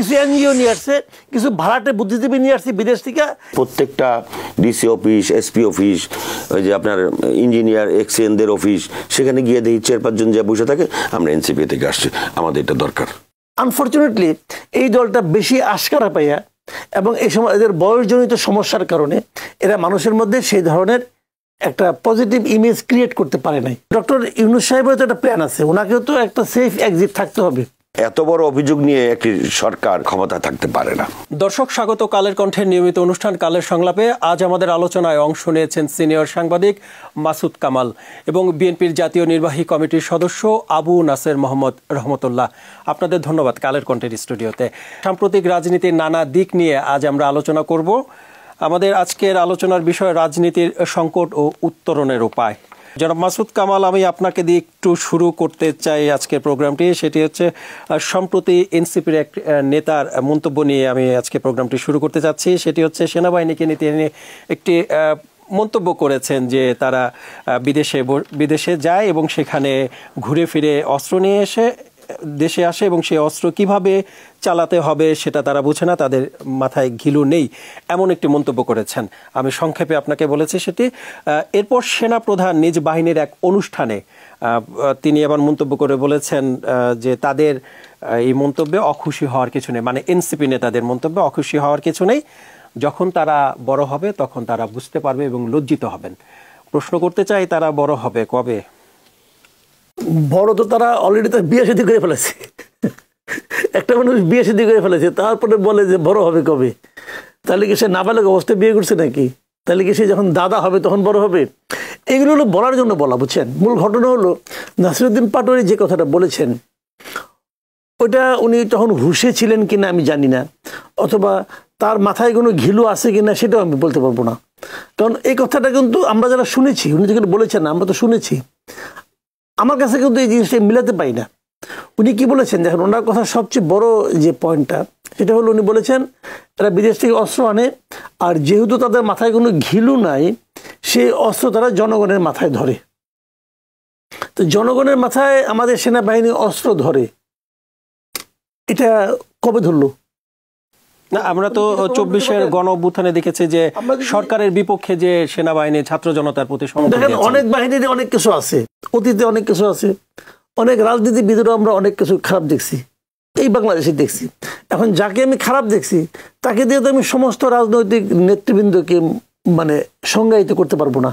কিছু এনজিও নিয়ে আসছে, কিছু ভাড়াটে বুদ্ধিজীবী নিয়ে আসছে বিদেশ থেকে। প্রত্যেকটা ডিসি অফিস, এসপি অফিস, ওই যে আপনার ইঞ্জিনিয়ার এক্সএনদের অফিস, সেখানে গিয়ে দেখি 4-5 জন যে বসে থাকে, আমরা এনসিপি থেকে আসছি, আমাদের এটা দরকার। আনফর্চুনেটলি এই দলটা বেশি আশকারা পাইয়া এবং এই সময় এদের বয়সজনিত সমস্যার কারণে এরা মানুষের মধ্যে সেই ধরনের একটা পজিটিভ ইমেজ ক্রিয়েট করতে পারে নাই। ডক্টর ইউনূস সাহেবের তো একটা প্ল্যান আছে, ওনাকেও তো একটা সেফ এক্সিট থাকতে হবে। এত বড় অভিযোগ নিয়ে একটি সরকার ক্ষমতা থাকতে পারে না। দর্শক, স্বাগত কালের কণ্ঠের নিয়মিত অনুষ্ঠান কালের সংলাপে। আজ আমাদের আলোচনায় অংশ নিয়েছেন সিনিয়র সাংবাদিক মাসুদ কামাল এবং বিএনপির জাতীয় নির্বাহী কমিটির সদস্য আবু নাসের মোহাম্মদ রহমতুল্লাহ। আপনাদের ধন্যবাদ কালের কণ্ঠের স্টুডিওতে। সাম্প্রতিক রাজনীতির নানা দিক নিয়ে আজ আমরা আলোচনা করব। আমাদের আজকের আলোচনার বিষয় রাজনীতির সংকট ও উত্তরণের উপায়। জনাব মাসুদ কামাল, আমি আপনাকে দিয়ে একটু শুরু করতে চাই আজকের প্রোগ্রামটি। সেটি হচ্ছে সম্প্রতি এনসিপির এক নেতার মন্তব্য নিয়ে আমি আজকে প্রোগ্রামটি শুরু করতে চাচ্ছি। সেটি হচ্ছে সেনাবাহিনীকে নিয়ে একটি মন্তব্য করেছেন যে তারা বিদেশে যায় এবং সেখানে ঘুরে ফিরে অস্ত্র নিয়ে এসে দেশে আসে এবং সেই অস্ত্র কিভাবে চালাতে হবে সেটা তারা বুঝে না, তাদের মাথায় ঘিলু নেই, এমন একটি মন্তব্য করেছেন। আমি সংক্ষেপে আপনাকে বলেছি সেটি। এরপর সেনাপ্রধান নিজ বাহিনীর এক অনুষ্ঠানে তিনি আবার মন্তব্য করে বলেছেন যে তাদের এই মন্তব্যে অখুশি হওয়ার কিছু নেই, মানে এনসিপি নেতাদের মন্তব্যে অখুশি হওয়ার কিছু নেই। যখন তারা বড় হবে তখন তারা বুঝতে পারবে এবং লজ্জিত হবেন। প্রশ্ন করতে চাই, তারা বড় হবে কবে? বড় তো তারা অলরেডি তার বিয়ে শাদী করে ফেলেছে। একটা মানুষ বিয়ে শাদী করে ফেলেছে, তারপরে বলে যে বড় হবে কবে? তাহলে কি সে নাবালক অবস্থায় বিয়ে করছে নাকি? তাহলে কি সে যখন দাদা হবে তখন বড় হবে? এগুলো হলো বলার জন্য বলা, বুঝছেন। মূল ঘটনা হলো নাসিরউদ্দিন পাটোয়ারি যে কথাটা বলেছেন ওটা উনি তখন হুঁশে ছিলেন কিনা আমি জানি না, অথবা তার মাথায় কোনো ঘিলু আছে কিনা সেটাও আমি বলতে পারবো না। কারণ এই কথাটা কিন্তু আমরা যারা শুনেছি, উনি যেখানে বলেছেন না, আমরা তো শুনেছি, আমার কাছে কিন্তু এই জিনিসটা মিলাতে পাই না। উনি কি বলেছেন দেখেন, ওনার কথা সবচেয়ে বড় যে পয়েন্টটা সেটা হলো উনি বলেছেন তারা বিদেশ থেকে অস্ত্র আনে, আর যেহেতু তাদের মাথায় কোনো ঘিলু নাই সেই অস্ত্র তারা জনগণের মাথায় ধরে। তো জনগণের মাথায় আমাদের সেনাবাহিনী অস্ত্র ধরে, এটা কবে ধরলো? না, আমরা তো 24-এর গণ অভ্যুত্থানে দেখেছি যে সরকারের বিপক্ষে যে সেনাবাহিনী ছাত্র জনতার প্রতি দেখেন অনেক বাহিনীর অনেক কিছু আছে, অতীতে অনেক কিছু আছে, অনেক রাজনীতিবিদরা আমরা অনেক কিছু খারাপ দেখছি, এই বাংলাদেশে দেখছি। এখন যাকে আমি খারাপ দেখছি তাকে দিয়ে তো আমি সমস্ত রাজনৈতিক নেতৃবৃন্দকে মানে সংজ্ঞায়িত করতে পারবো না।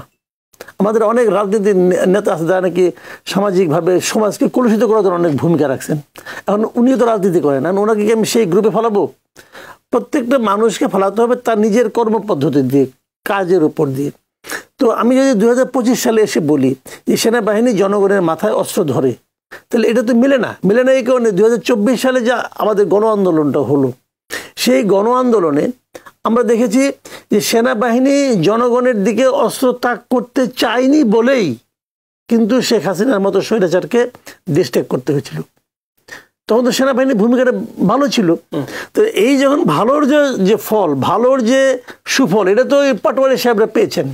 আমাদের অনেক রাজনীতির নেতা আছে যারা নাকি সামাজিকভাবে সমাজকে কলুষিত করার জন্য অনেক ভূমিকা রাখছেন। এখন উনিও তো রাজনীতি করেন, ওনাকে কি আমি সেই গ্রুপে ফেলাবো? প্রত্যেকটা মানুষকে ফেলাতে হবে তার নিজের কর্মপদ্ধতি দিয়ে, কাজের উপর দিয়ে। তো আমি যদি 2025 সালে এসে বলি যে সেনাবাহিনী জনগণের মাথায় অস্ত্র ধরে, তাহলে এটা তো মিলে না। এই কারণে 2024 সালে যা আমাদের গণ আন্দোলনটা হলো, সেই গণ আন্দোলনে আমরা দেখেছি যে সেনাবাহিনী জনগণের দিকে অস্ত্র ত্যাগ করতে চায়নি বলেই কিন্তু শেখ হাসিনার মতো স্বৈরাচারকে দেশ ত্যাগ করতে হয়েছিল। তখন তো সেনাবাহিনীর ভূমিকাটা ভালো ছিল। তো এই যখন ভালোর যে ফল, ভালোর যে সুফল, এটা তো পাটোয়ারি সাহেবরা পেয়েছেন।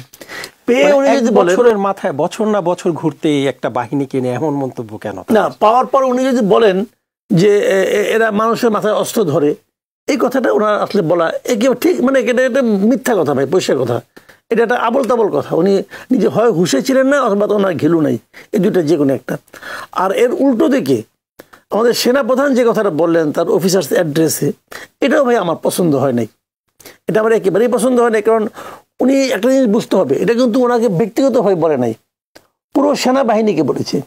পেয়ে উনি যদি বছরের মাথায় বছর না বছর ঘুরতেই একটা বাহিনী কিনে এমন মন্তব্য কেন? না, পাওয়ার পর উনি যদি বলেন যে এরা মানুষের মাথায় অস্ত্র ধরে, এই কথাটা ওনার আসলে বলা একেবারে ঠিক, মানে এটা একটা মিথ্যা কথা ভাই, পয়সার কথা। এটা একটা আবল তাবল কথা। উনি নিজে হয় হুঁশে ছিলেন না, অথবা ওনার ঘিলু নাই, এই দুইটা যে কোনো একটা। আর এর উল্টো দিকে আমাদের সেনাপ্রধান যে কথাটা বললেন তার অফিসার্স অ্যাড্রেসে, এটাও ভাই আমার পছন্দ হয় নাই। এটা আমার একেবারেই পছন্দ হয় নাই। কারণ উনি একটা জিনিস বুঝতে হবে, এটা কিন্তু ওনাকে ব্যক্তিগতভাবে বলে নাই, পুরো সেনাবাহিনীকে বলেছে।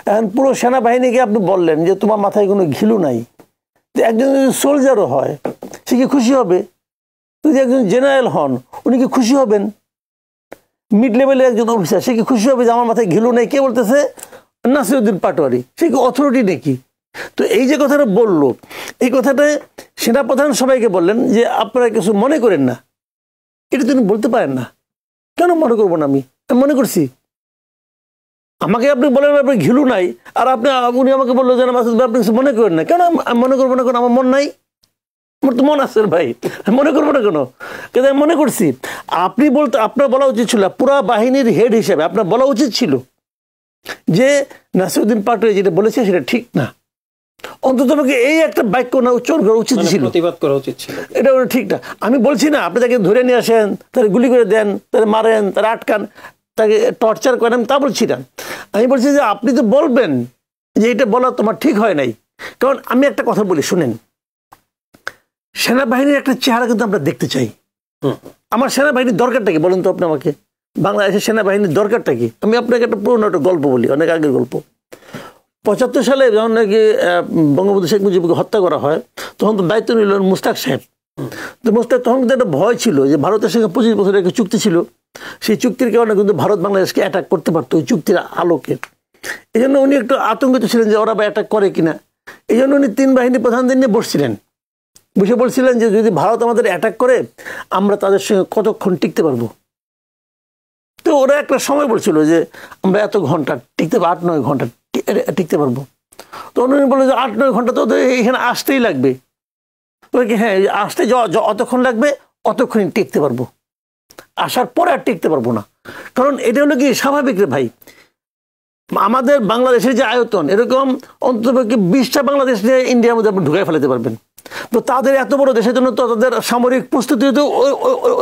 এখন পুরো সেনাবাহিনীকে আপনি বললেন যে তোমার মাথায় কোনো ঘিলু নাই, একজন যদি সোলজারও হয় সে কি খুশি হবে? যদি একজন জেনারেল হন উনি কি খুশি হবেন? মিড লেভেলের একজন অফিসার সে কি খুশি হবে যে আমার মাথায় ঘিলু নেই? কে বলতেছে? নাসিরউদ্দিন পাটোয়ারি। সে কি অথরিটি নাকি? তো এই যে কথাটা বললো, এই কথাটা সেনাপ্রধান সবাইকে বললেন যে আপনারা কিছু মনে করেন না। এটা তিনি বলতে পারেন না। কেন মনে করবো না? আমি মনে করছি। আমাকে আপনি বলেন আপনার ঘিলু নাই, আর উনি আমাকে বললো যে আপনি কিছু মনে করেন না। কেন আমি মনে করবো না? কেন আমার মন নাই? আমার তো মন আছে ভাই, মনে করবো না কেন? কিন্তু আমি মনে করছি। আপনার বলা উচিত ছিল, পুরা বাহিনীর হেড হিসেবে আপনার বলা উচিত ছিল যে নাসিরউদ্দিন পাটোয়ারি যেটা বলেছে সেটা ঠিক না, অন্তত আমাকে এই একটা বাক্য না উচ্চারণ করা উচিত ছিল, প্রতিবাদ করা উচিত ছিল। এটা ঠিক না। আমি বলছি না আপনি তাকে ধরে নিয়ে আসেন, তাকে গুলি করে দেন, তাকে মারেন, তারা আটকান, তাকে টর্চার করেন, তা বলছি না। আমি বলছি যে আপনি তো বলবেন যে এটা বলা তোমার ঠিক হয় নাই। কারণ আমি একটা কথা বলি শুনেন, সেনাবাহিনীর একটা চেহারা কিন্তু আমরা দেখতে চাই। আমার সেনাবাহিনীর দরকারটা কি বলুন তো আপনি আমাকে? বাংলাদেশের সেনাবাহিনীর দরকারটা কি? আমি আপনাকে একটা পুরোনো একটা গল্প বলি, অনেক আগের গল্প। 75 সালে যখন নাকি বঙ্গবন্ধু শেখ মুজিবকে হত্যা করা হয়, তখন তো দায়িত্ব নিলেন মুস্তাক সাহেব। তো মুস্তাক তখন কিন্তু একটা ভয় ছিল যে ভারতের সঙ্গে 25 বছরের একটা চুক্তি ছিল, সেই চুক্তির কারণে কিন্তু ভারত বাংলাদেশকে অ্যাটাক করতে পারতো ওই চুক্তির আলোকে। এই জন্য উনি একটু আতঙ্কিত ছিলেন যে ওরা বা অ্যাটাক করে কিনা। এই জন্য উনি 3 বাহিনী প্রধানদের নিয়ে বসছিলেন, বসে বলছিলেন যে যদি ভারত আমাদের অ্যাটাক করে আমরা তাদের সঙ্গে কতক্ষণ টিকতে পারবো। তো ওরা একটা সময় বলছিল যে আমরা এত ঘন্টা টিকতে পারবো, 8-9 ঘন্টা টিকতে পারবো। তো উনি বললো যে 8-9 ঘন্টা তো এখানে আসতেই লাগবে। হ্যাঁ, আসতে অতক্ষণ লাগবে অতক্ষণই টিকতে পারবো, আসার পরে আর টিকতে পারবো না। কারণ এটা হলো কি স্বাভাবিক রে ভাই, আমাদের বাংলাদেশের যে আয়তন এরকম অন্ততপক্ষে 20টা বাংলাদেশ নিয়ে ইন্ডিয়ার মধ্যে আপনি ঢুকাই ফেলাতে পারবেন। তো তাদের এত বড় দেশের জন্য তো তাদের সামরিক প্রস্তুতি তো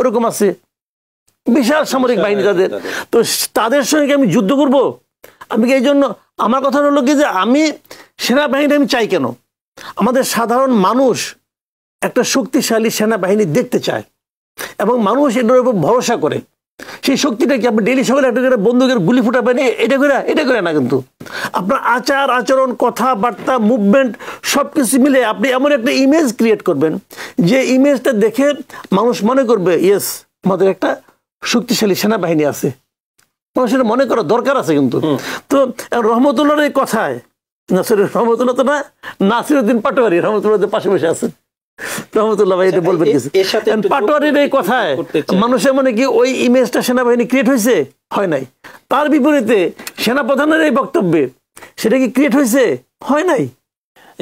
ওরকম আছে, বিশাল সামরিক বাহিনী তাদের। তো তাদের সঙ্গে আমি যুদ্ধ করব? আমি এই জন্য আমার কথা হলো কি যে আমি সেনাবাহিনী আমি চাই কেন? আমাদের সাধারণ মানুষ একটা শক্তিশালী সেনাবাহিনী দেখতে চায় এবং মানুষ এটার উপর ভরসা করে। সেই শক্তিটা কি আপনি ডেইলি সকালে একটা করে বন্দুকের গুলি ফুটাবেন এটা করে না, কিন্তু আপনার আচার আচরণ, কথাবার্তা, মুভমেন্ট সবকিছু মিলে আপনি এমন একটা ইমেজ ক্রিয়েট করবেন যে ইমেজটা দেখে মানুষ মনে করবে ইয়েস আমাদের একটা শক্তিশালী সেনাবাহিনী আছে। মানুষের মনে করা দরকার আছে কিন্তু। তো রহমতুল্লাহর এই কথায়, রহমতুল্লাহ তো না, নাসিরউদ্দিন পাটোয়ারি রহমতুল্লাহদের পাশে বসে আছেন, রহমতুল্লাহ ভাই এটা বলবেন কিছু। পাটোয়ারির এই কথায় মানুষের মনে কি ওই ইমেজটা সেনাবাহিনী ক্রিয়েট হয়েছে? হয় নাই। তার বিপরীতে সেনাপ্রধানের এই বক্তব্যে সেটা কি ক্রিয়েট হয়েছে? হয় নাই।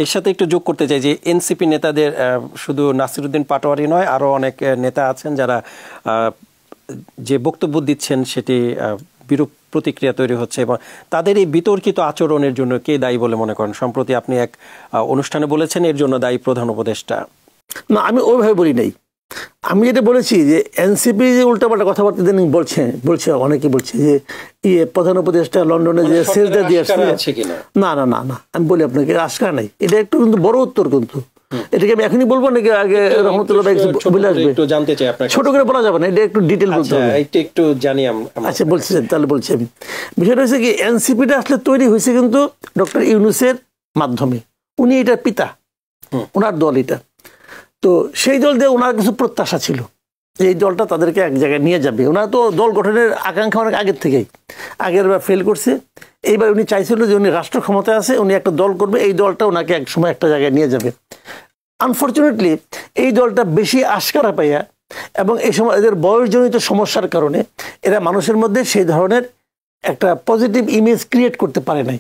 এর সাথে একটু যোগ করতে চাই যে এনসিপি নেতাদের শুধু নাসিরউদ্দিন পাটোয়ারি নয়, আরো অনেক নেতা আছেন যারা যে বক্তব্য দিচ্ছেন সেটি বিরূপ প্রতিক্রিয়া তৈরি হচ্ছে এবং তাদের এই বিতর্কিত আচরণের জন্য কে দায়ী বলে মনে করেন? সম্প্রতি আপনি এক অনুষ্ঠানে বলেছেন এর জন্য দায়ী প্রধান উপদেষ্টা। না, আমি ওইভাবে বলি নাই। আমি যেটা বলেছি যে এনসিপি যে উল্টাপাল্টা কথাবার্তা বলছে অনেকে বলছে যে প্রধান উপদেষ্টা লন্ডনে যে সেজদা দিয়ে আসছে। না না না না, আমি বলি আপনাকে আশকা নাই। এটা একটু কিন্তু বড় উত্তর, কিন্তু এটাকে আমি এখনই বলবো নাকি আগে রহমতুল্লাহ ভাই বলে আসবে? একটু জানতে চাই আপনাকে। ছোট করে বলা যাবে না, এটা একটু ডিটেল বলতে হবে। একটু জানি। আচ্ছা বলছেন, তাহলে বলছি আমি। বিষয়টা হচ্ছে কি, এনসিপিটা আসলে তৈরি হয়েছে কিন্তু ডক্টর ইউনূসের মাধ্যমে। উনি এটার পিতা, ওনার দল এটা। তো সেই দল দিয়ে ওনার কিছু প্রত্যাশা ছিল যে এই দলটা তাদেরকে এক জায়গায় নিয়ে যাবে। ওনার তো দল গঠনের আকাঙ্ক্ষা অনেক আগের থেকেই, আগের বার ফেল করছে। এইবার উনি চাইছিল যে উনি রাষ্ট্র ক্ষমতায় আছে, উনি একটা দল করবে, এই দলটা ওনাকে এক সময় একটা জায়গায় নিয়ে যাবে। আনফর্চুনেটলি এই দলটা বেশি আশকারা পাইয়া এবং এই সময় এদের বয়সজনিত সমস্যার কারণে এরা মানুষের মধ্যে সেই ধরনের একটা পজিটিভ ইমেজ ক্রিয়েট করতে পারে নাই।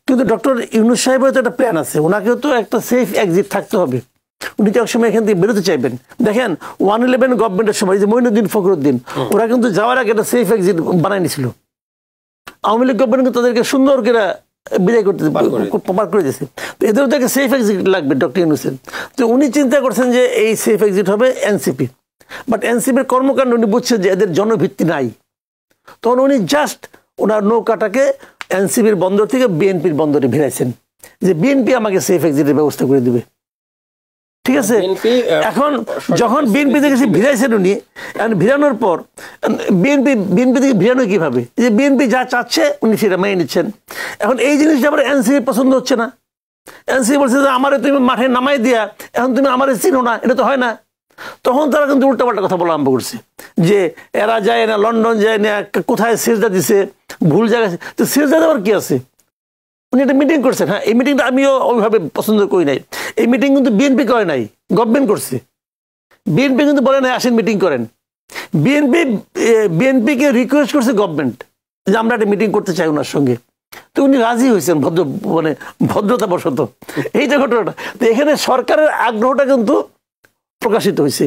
কিন্তু ডক্টর ইউনূস সাহেবের তো একটা প্ল্যান আছে, ওনাকেও তো একটা সেফ এক্সিট থাকতে হবে। উনি তো এক সময় এখান থেকে বেরোতে চাইবেন। দেখেন 111 গভর্নমেন্টের সময় যে মঈনুদ্দিন ফখরুদ্দিন, ওরা কিন্তু যাওয়ার আগে একটা সেফ এক্সিট বানাই নিছিল। আওয়ামী লীগ গভর্নমেন্ট কিন্তু তাদেরকে সুন্দর করে বিদায় করতে পার করে দিয়েছে। তো এদেরও তো একটা সেফ এক্সিট লাগবে ডক্টর ইউনূসের। তো উনি চিন্তা করছেন যে এই সেফ এক্সিট হবে এনসিপি। বাট এনসিপির কর্মকাণ্ড উনি বুঝছেন যে এদের জনভিত্তি নাই। তখন উনি জাস্ট ওনার নৌকাটাকে এনসিপির বন্দর থেকে বিএনপির বন্দরে ভিড়াইছেন যে বিএনপি আমাকে সেফ এক্সিটের ব্যবস্থা করে দিবে। ঠিক আছে, এখন যখন বিএনপি থেকে ভিড়াইছেন উনি, ভিড়ানোর পর বিএনপি থেকে ভিড়ানো কিভাবে, যে বিএনপি যা চাচ্ছে উনি সেটা মেনে নিচ্ছেন। এখন এই জিনিসটা আবার এনসিপি পছন্দ হচ্ছে না। এনসিপি বলছে যে আমারে তুমি মাঠে নামাই দিয়া এখন তুমি আমারে চিনো না, এটা তো হয় না। তখন তারা কিন্তু উল্টাপাল্টা কথা বলা আরম্ভ করছে যে এরা যায় না, লন্ডন যায় না, কোথায় সেজদা দিছে, ভুল জায়গায়। তো সেজদা দেওয়ার কি আছে? উনি একটা মিটিং করছেন। হ্যাঁ, এই মিটিংটা আমিও ওইভাবে পছন্দ করি নাই। এই মিটিং কিন্তু বিএনপি করে নাই, গভর্নমেন্ট করছে। বিএনপি কিন্তু বলে নাই আসেন মিটিং করেন। বিএনপিকে রিকোয়েস্ট করছে গভর্নমেন্ট যে আমরা একটা মিটিং করতে চাই ওনার সঙ্গে। তো উনি রাজি হয়েছেন ভদ্রতা বশত। এইটা ঘটনাটা। তো এখানে সরকারের আগ্রহটা কিন্তু প্রকাশিত হয়েছে।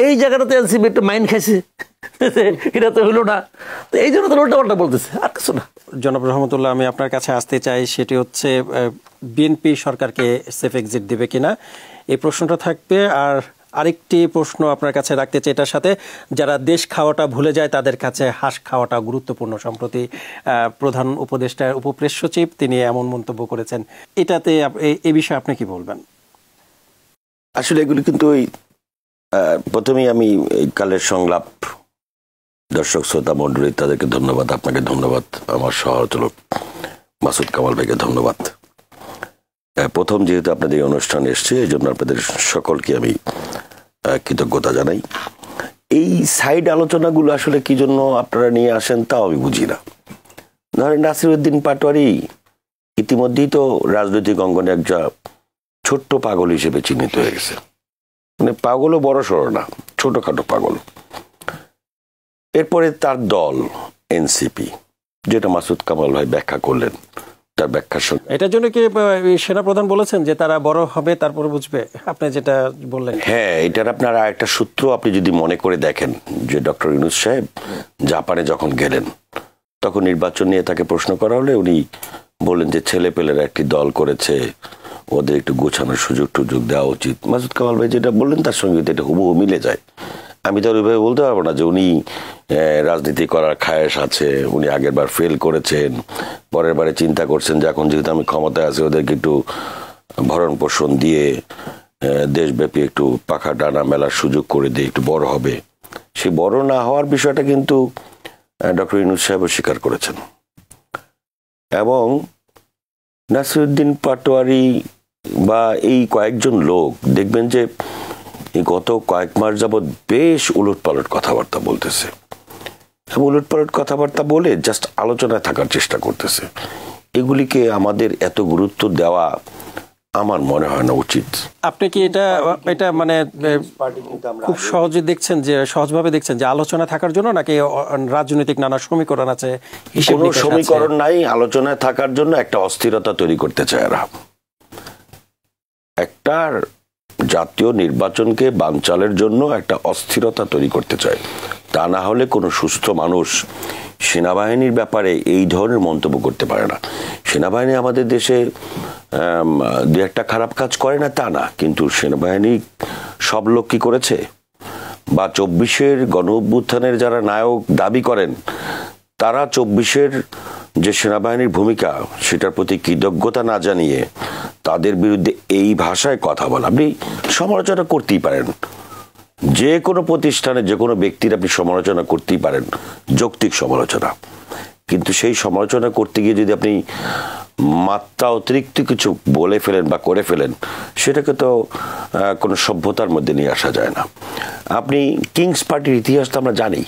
এই জায়গাটাতে এনসিপি একটু মাইন্ড খাইছে, এটা তো হলো না, তো এই জন্য তো উল্টাপাল্টা বলতেছে, আর কিছু না। জনাব রহমতুল্লাহ, আমি আপনার কাছে আসতে চাই, সেটি হচ্ছে বিএনপি সরকারকে সেফ এক্সিট দেবে কিনা, এই প্রশ্নটা থাকবে। আর আরেকটি প্রশ্ন আপনার কাছে রাখতে চাই এটার সাথে, যারা দেশ খাওয়াটা ভুলে যায় তাদের কাছে হাঁস খাওয়াটা গুরুত্বপূর্ণ। সম্প্রতি প্রধান উপদেষ্টার উপপ্রেস সচিব তিনি এমন মন্তব্য করেছেন, এটাতে এই বিষয়ে আপনি কি বলবেন? আসলে এগুলি কিন্তু প্রথমেই আমি এই কালের সংলাপ দর্শক শ্রোতা মণ্ডলী তাদেরকে ধন্যবাদ, আপনাকে ধন্যবাদ, আমার সহযোগী মাসুদ কামাল ভাইকে ধন্যবাদ। প্রথম যেহেতু আপনাদের এই অনুষ্ঠানে এসছে, এই জন্য আপনাদের সকলকে আমি কৃতজ্ঞতা জানাই। এই সাইড আলোচনাগুলো আসলে কি জন্য আপনারা নিয়ে আসেন তাও আমি বুঝি না। ধরেন নাসিরউদ্দিন পাটোয়ারি ইতিমধ্যেই তো রাজনৈতিক অঙ্গনে একটা ছোট্ট পাগল হিসেবে চিহ্নিত হয়ে গেছে। মানে পাগলও বড় সড়ো না, ছোটখাটো পাগল। এরপরে তার দল এনসিপি, যেটা মাসুদ কামাল ভাই ব্যাখ্যা করলেন, তার ব্যাখ্যার সঙ্গে এটার জন্য কি সেনাপ্রধান বলেছেন যে তারা বড় হবে তারপরে বুঝবে, আপনি যেটা বললেন? হ্যাঁ, এটার আপনার একটা সূত্র আপনি যদি মনে করে দেখেন, যে ডক্টর ইউনূস সাহেব জাপানে যখন গেলেন তখন নির্বাচন নিয়ে তাকে প্রশ্ন করা হলে উনি বললেন যে ছেলে পেলেরা একটি দল করেছে, ওদের একটু গোছানোর সুযোগ টুযোগ দেওয়া উচিত। মাসুদ কামাল ভাই যেটা বললেন তার সঙ্গে এটা হুবহু মিলে যায়। আমি তো ওইভাবে বলতে পারবো না যে উনি রাজনীতি করার খায়েশ আছে, উনি আগের বার ফেল করেছেন, পরের বারে চিন্তা করছেন যে এখন যেহেতু আমি ক্ষমতায় আছি ওদেরকে একটু ভরণ পোষণ দিয়ে দেশব্যাপী একটু পাখা ডানা মেলার সুযোগ করে দিয়ে একটু বড় হবে। সেই বড় না হওয়ার বিষয়টা কিন্তু ডক্টর ইউনূস সাহেবও স্বীকার করেছেন। এবং নাসিরউদ্দিন পাটোয়ারি বা এই কয়েকজন লোক দেখবেন যে এই গত কয়েক মাস যাবৎ বেশ উলটপালট কথাবার্তা বলতেছে, এবং উলটপালট কথাবার্তা বলে জাস্ট আলোচনায় থাকার চেষ্টা করতেছে। এগুলিকে আমাদের এত গুরুত্ব দেওয়া আমার মনে হয় না উচিত। আপনি কি এটা মানে খুব সহজে দেখছেন, যে সহজভাবে দেখছেন যে আলোচনা থাকার জন্য, নাকি রাজনৈতিক নানা সমীকরণ আছে? কোনো সমীকরণ নাই, আলোচনায় থাকার জন্য একটা অস্থিরতা তৈরি করতে চায় এরা। একটা জাতীয় নির্বাচনকে বানচালের জন্য একটা অস্থিরতা তৈরি করতে চায়। তা না হলে কোনো সুস্থ মানুষ সেনাবাহিনীর ব্যাপারে এই ধরনের মন্তব্য করতে পারে না। সেনাবাহিনী আমাদের দেশে দু একটা খারাপ কাজ করে না তা না, কিন্তু সেনাবাহিনী সব লোক কি করেছে? বা 24-এর গণ অভ্যুত্থানের যারা নায়ক দাবি করেন তারা 24-এর যে সেনাবাহিনীর ভূমিকা সেটার প্রতি কৃতজ্ঞতা না জানিয়ে তাদের বিরুদ্ধে এই ভাষায় কথা বলা, আপনি সমালোচনা করতেই পারেন, যে কোনো প্রতিষ্ঠানে যে কোনো ব্যক্তির আপনি সমালোচনা করতেই পারেন, যৌক্তিক সমালোচনা, কিন্তু সেই সমালোচনা করতে গিয়ে যদি আপনি মাত্রা অতিরিক্ত কিছু বলে ফেলেন বা করে ফেলেন, সেটাকে তো কোনো সভ্যতার মধ্যে নিয়ে আসা যায় না। আপনি কিংস পার্টির ইতিহাস তো আমরা জানি।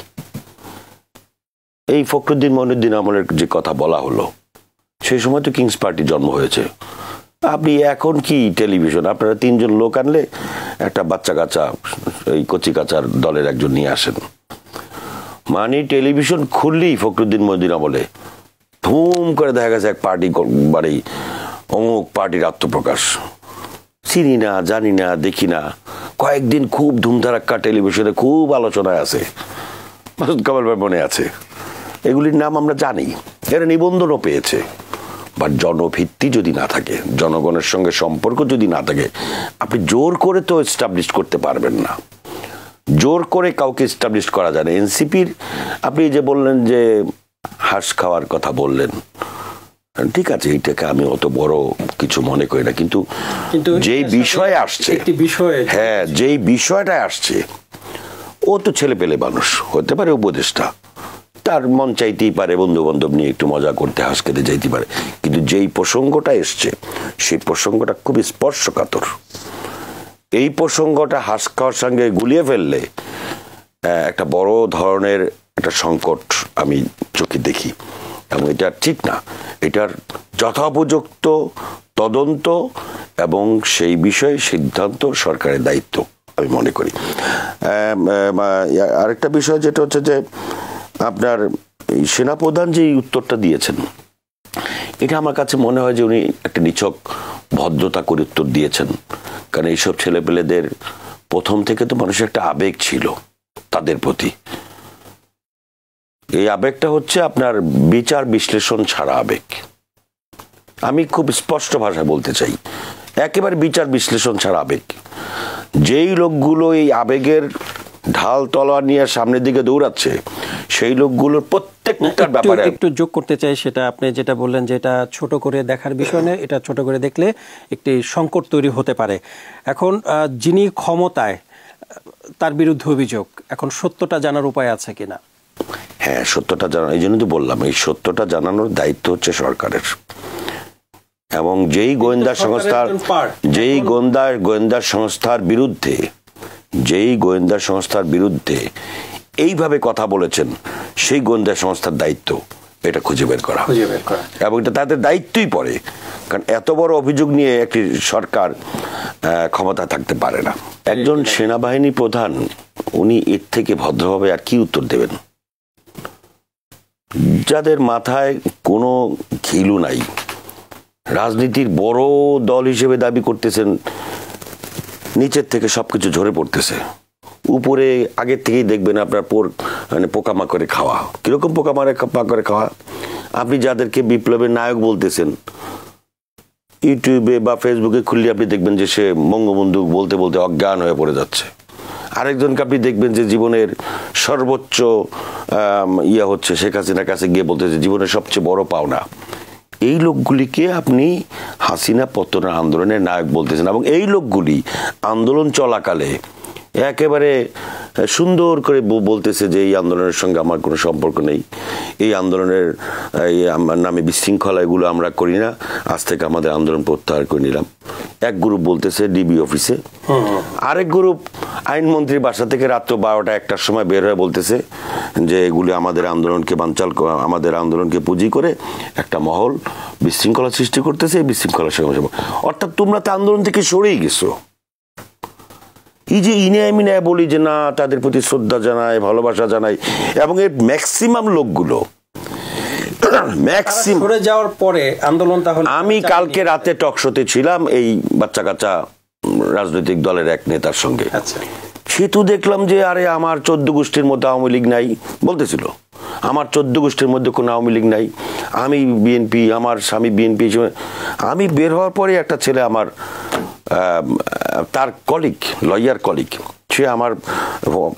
এই ফখরুদ্দিন মঈনুদ্দিন আমলের যে কথা বলা হলো, সেই সময় তো কিংস পার্টি জন্ম হয়েছে। আপনি এখন কি টেলিভিশন, আপনারা 3 জন লোক আনলে একটা বাচ্চা কাচ্চা এই কচি কাচার দলের একজন নিয়ে আসেন, মানে টেলিভিশন খুললেই ফখরুদ্দিন মঈনুদ্দিন আমলে ধুম করে দেখা গেছে এক পার্টি বাড়ি, অমুক পার্টির আত্মপ্রকাশ। চিনি না, জানি না, দেখি না, কয়েকদিন খুব ধুমধারাক্কা টেলিভিশনে খুব আলোচনায় আছে, মাসুদ কামাল ভাই মনে আছে, এগুলির নাম আমরা জানি, এরা নিবন্ধনও পেয়েছে। বাট জনভিত্তি যদি না থাকে, জনগণের সঙ্গে সম্পর্ক যদি না থাকে, আপনি জোর করে তো এস্টাবলিশ করতে পারবেন না। জোর করে কাউকে এস্টাবলিশ করা যায় না। এনসিপির আপনি যে বললেন যে হাঁস খাওয়ার কথা বললেন, ঠিক আছে, এইটাকে আমি অত বড় কিছু মনে করি না, কিন্তু যেই বিষয়ে আসছে, হ্যাঁ, যেই বিষয়টা আসছে, ও তো ছেলে পেলে মানুষ, হতে পারে উপদেষ্টা, তার মন চাইতেই পারে বন্ধু বান্ধব নিয়ে একটু মজা করতে, হাঁস খেতে যাইতে পারে, কিন্তু যেই প্রসঙ্গটা এসছে সেই প্রসঙ্গটা খুবই স্পর্শকাতর। এই প্রসঙ্গটা হাঁস খাওয়ার সঙ্গে গুলিয়ে ফেললে একটা বড় ধরনের একটা সংকট আমি চোখে দেখি, এবং এটা ঠিক না। এটার যথোপযুক্ত তদন্ত এবং সেই বিষয়ে সিদ্ধান্ত সরকারের দায়িত্ব আমি মনে করি। আরেকটা বিষয় যেটা হচ্ছে যে আপনার সেনাপ্রধান যে উত্তরটা দিয়েছেন, এটা আমার কাছে মনে হয় যে উনি একটা নিছক ভদ্রতা করে উত্তর দিয়েছেন, কারণ এইসব ছেলেপেলেদের প্রথম থেকে তো মানুষের একটা আবেগ ছিল তাদের প্রতি। এই আবেগটা হচ্ছে আপনার বিচার বিশ্লেষণ ছাড়া আবেগ। আমি খুব স্পষ্ট ভাষায় বলতে চাই, একেবারে বিচার বিশ্লেষণ ছাড়া আবেগ। যেই লোকগুলো এই আবেগের ঢাল তলোয়ার নিয়ে সামনের দিকে দৌড়াচ্ছে, সেই লোকগুলোর প্রত্যেকটার ব্যাপারে একটু যোগ করতে চাই, সেটা আপনি যেটা বললেন যে এটা ছোট করে দেখার বিষয় নয়, এটা ছোট করে দেখলে একটি সংকট তৈরি হতে পারে। এখন যিনি ক্ষমতায়, তার বিরুদ্ধে অভিযোগ, এখন সত্যটা জানার উপায় আছে কিনা? হ্যাঁ, সত্যটা জানা, এই জন্য তো বললাম এই সত্যটা জানানোর দায়িত্ব হচ্ছে সরকারের। এবং যেই গোয়েন্দা সংস্থার বিরুদ্ধে এইভাবে কথা বলেছেন, সেই গোয়েন্দা সংস্থার দায়িত্ব এটা খুঁজে বের করা, এবং এটা তাদের দায়িত্বই পড়ে। কারণ এত বড় অভিযোগ নিয়ে একটি সরকার ক্ষমতা থাকতে পারে না। একজন সেনাবাহিনী প্রধান উনি এর থেকে ভদ্রভাবে আর কি উত্তর দেবেন? যাদের মাথায় কোনো ঘিলু নাই, রাজনীতির বড় দল হিসেবে দাবি করতেছেন, নিচের থেকে সবকিছু ঝরে পড়তেছে, উপরে আগের থেকেই দেখবেন আপনার মানে পোকামাকড়ে খাওয়া। কিরকম পোকামাকড়ে খাওয়া? আপনি যাদেরকে বিপ্লবের নায়ক বলতেছেন, ইউটিউবে বা ফেসবুকে খুললে আপনি দেখবেন যে সে বঙ্গবন্ধু বলতে বলতে অজ্ঞান হয়ে পড়ে যাচ্ছে। আরেকজনকে আপনি দেখবেন যে জীবনের সর্বোচ্চ হচ্ছে শেখ হাসিনার কাছে গিয়ে বলতেছে জীবনের সবচেয়ে বড় পাওনা। এই লোকগুলিকে আপনি হাসিনা পতনের আন্দোলনের নায়ক বলতেছেন, এবং এই লোকগুলি আন্দোলন চলাকালে একেবারে সুন্দর করে বলতেছে যে এই আন্দোলনের সঙ্গে আমার কোনো সম্পর্ক নেই, এই আন্দোলনের আমার নামে বিশৃঙ্খলা এগুলো আমরা করি না, আজ থেকে আমাদের আন্দোলন প্রত্যাহার করে নিলাম। এক গ্রুপ বলতেছে ডিবি অফিসে, আরেক গ্রুপ আইনমন্ত্রীর বাসা থেকে রাত্র 12টা 1টার সময় বের হয়ে বলতেছে যে এগুলি আমাদের আন্দোলনকে বানচাল, আমাদের আন্দোলনকে পুঁজি করে একটা মহল বিশৃঙ্খলা সৃষ্টি করতেছে, এই বিশৃঙ্খলা সঙ্গে। অর্থাৎ তোমরা তো আন্দোলন থেকে সরেই গেছো। এই যে ইনায় মিনায় বলি যে না, তাদের প্রতি শ্রদ্ধা জানায়, ভালোবাসা জানায়, এবং এর ম্যাক্সিমাম লোকগুলো সরে যাওয়ার পরে আন্দোলন, তাহলে আমি কালকে রাতে টক শোতে ছিলাম এই বাচ্চা কাচ্চা রাজনৈতিক দলের এক নেতার সঙ্গে, সে তো দেখলাম যে আরে আমার 14 গোষ্ঠীর মধ্যে আওয়ামী লীগ নাই বলতেছিল, আমার 14 গোষ্ঠীর মধ্যে কোনো আওয়ামী লীগ নাই, আমি বিএনপি, আমার স্বামী বিএনপি। আমি বের হওয়ার পরে একটা ছেলে আমার তার কলিগ, লয়ার কলিগ, সে আমার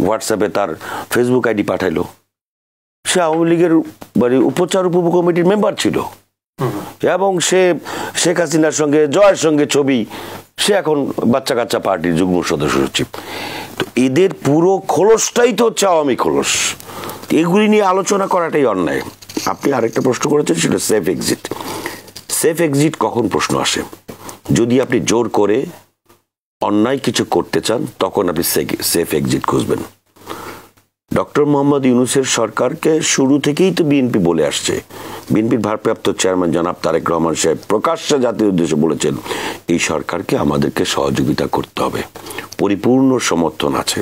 হোয়াটসঅ্যাপে তার ফেসবুক আইডি পাঠাইলো। সে আওয়ামী লীগের উপচার উপকমিটির মেম্বার ছিল, এবং সে শেখ হাসিনার সঙ্গে, জয়ের সঙ্গে ছবি, সে এখন বাচ্চা কাচ্চা পার্টির যুগ্ম সদস্য সচিব। তো এদের পুরো খোলসটাই তো হচ্ছে আওয়ামী খোলস। এগুলি নিয়ে আলোচনা করাটাই অন্যায়। আপনি আরেকটা প্রশ্ন করেছেন, সেটা সেফ এক্সিট। সেফ এক্সিট কখন প্রশ্ন আসে? যদি আপনি জোর করে অন্যায় কিছু করতে চান, তখন আপনি সেফ এক্সিট খুঁজবেন। ডক্টর মোহাম্মদ ইউনূসের সরকারকে শুরু থেকেই তো বিএনপি বলে আসছে, বিএনপির ভারপ্রাপ্ত চেয়ারম্যান জনাব তারেক রহমান সাহেব প্রকাশ্যে জাতির উদ্দেশ্যে বলেছেন এই সরকারকে আমাদেরকে সহযোগিতা করতে হবে, পরিপূর্ণ সমর্থন আছে।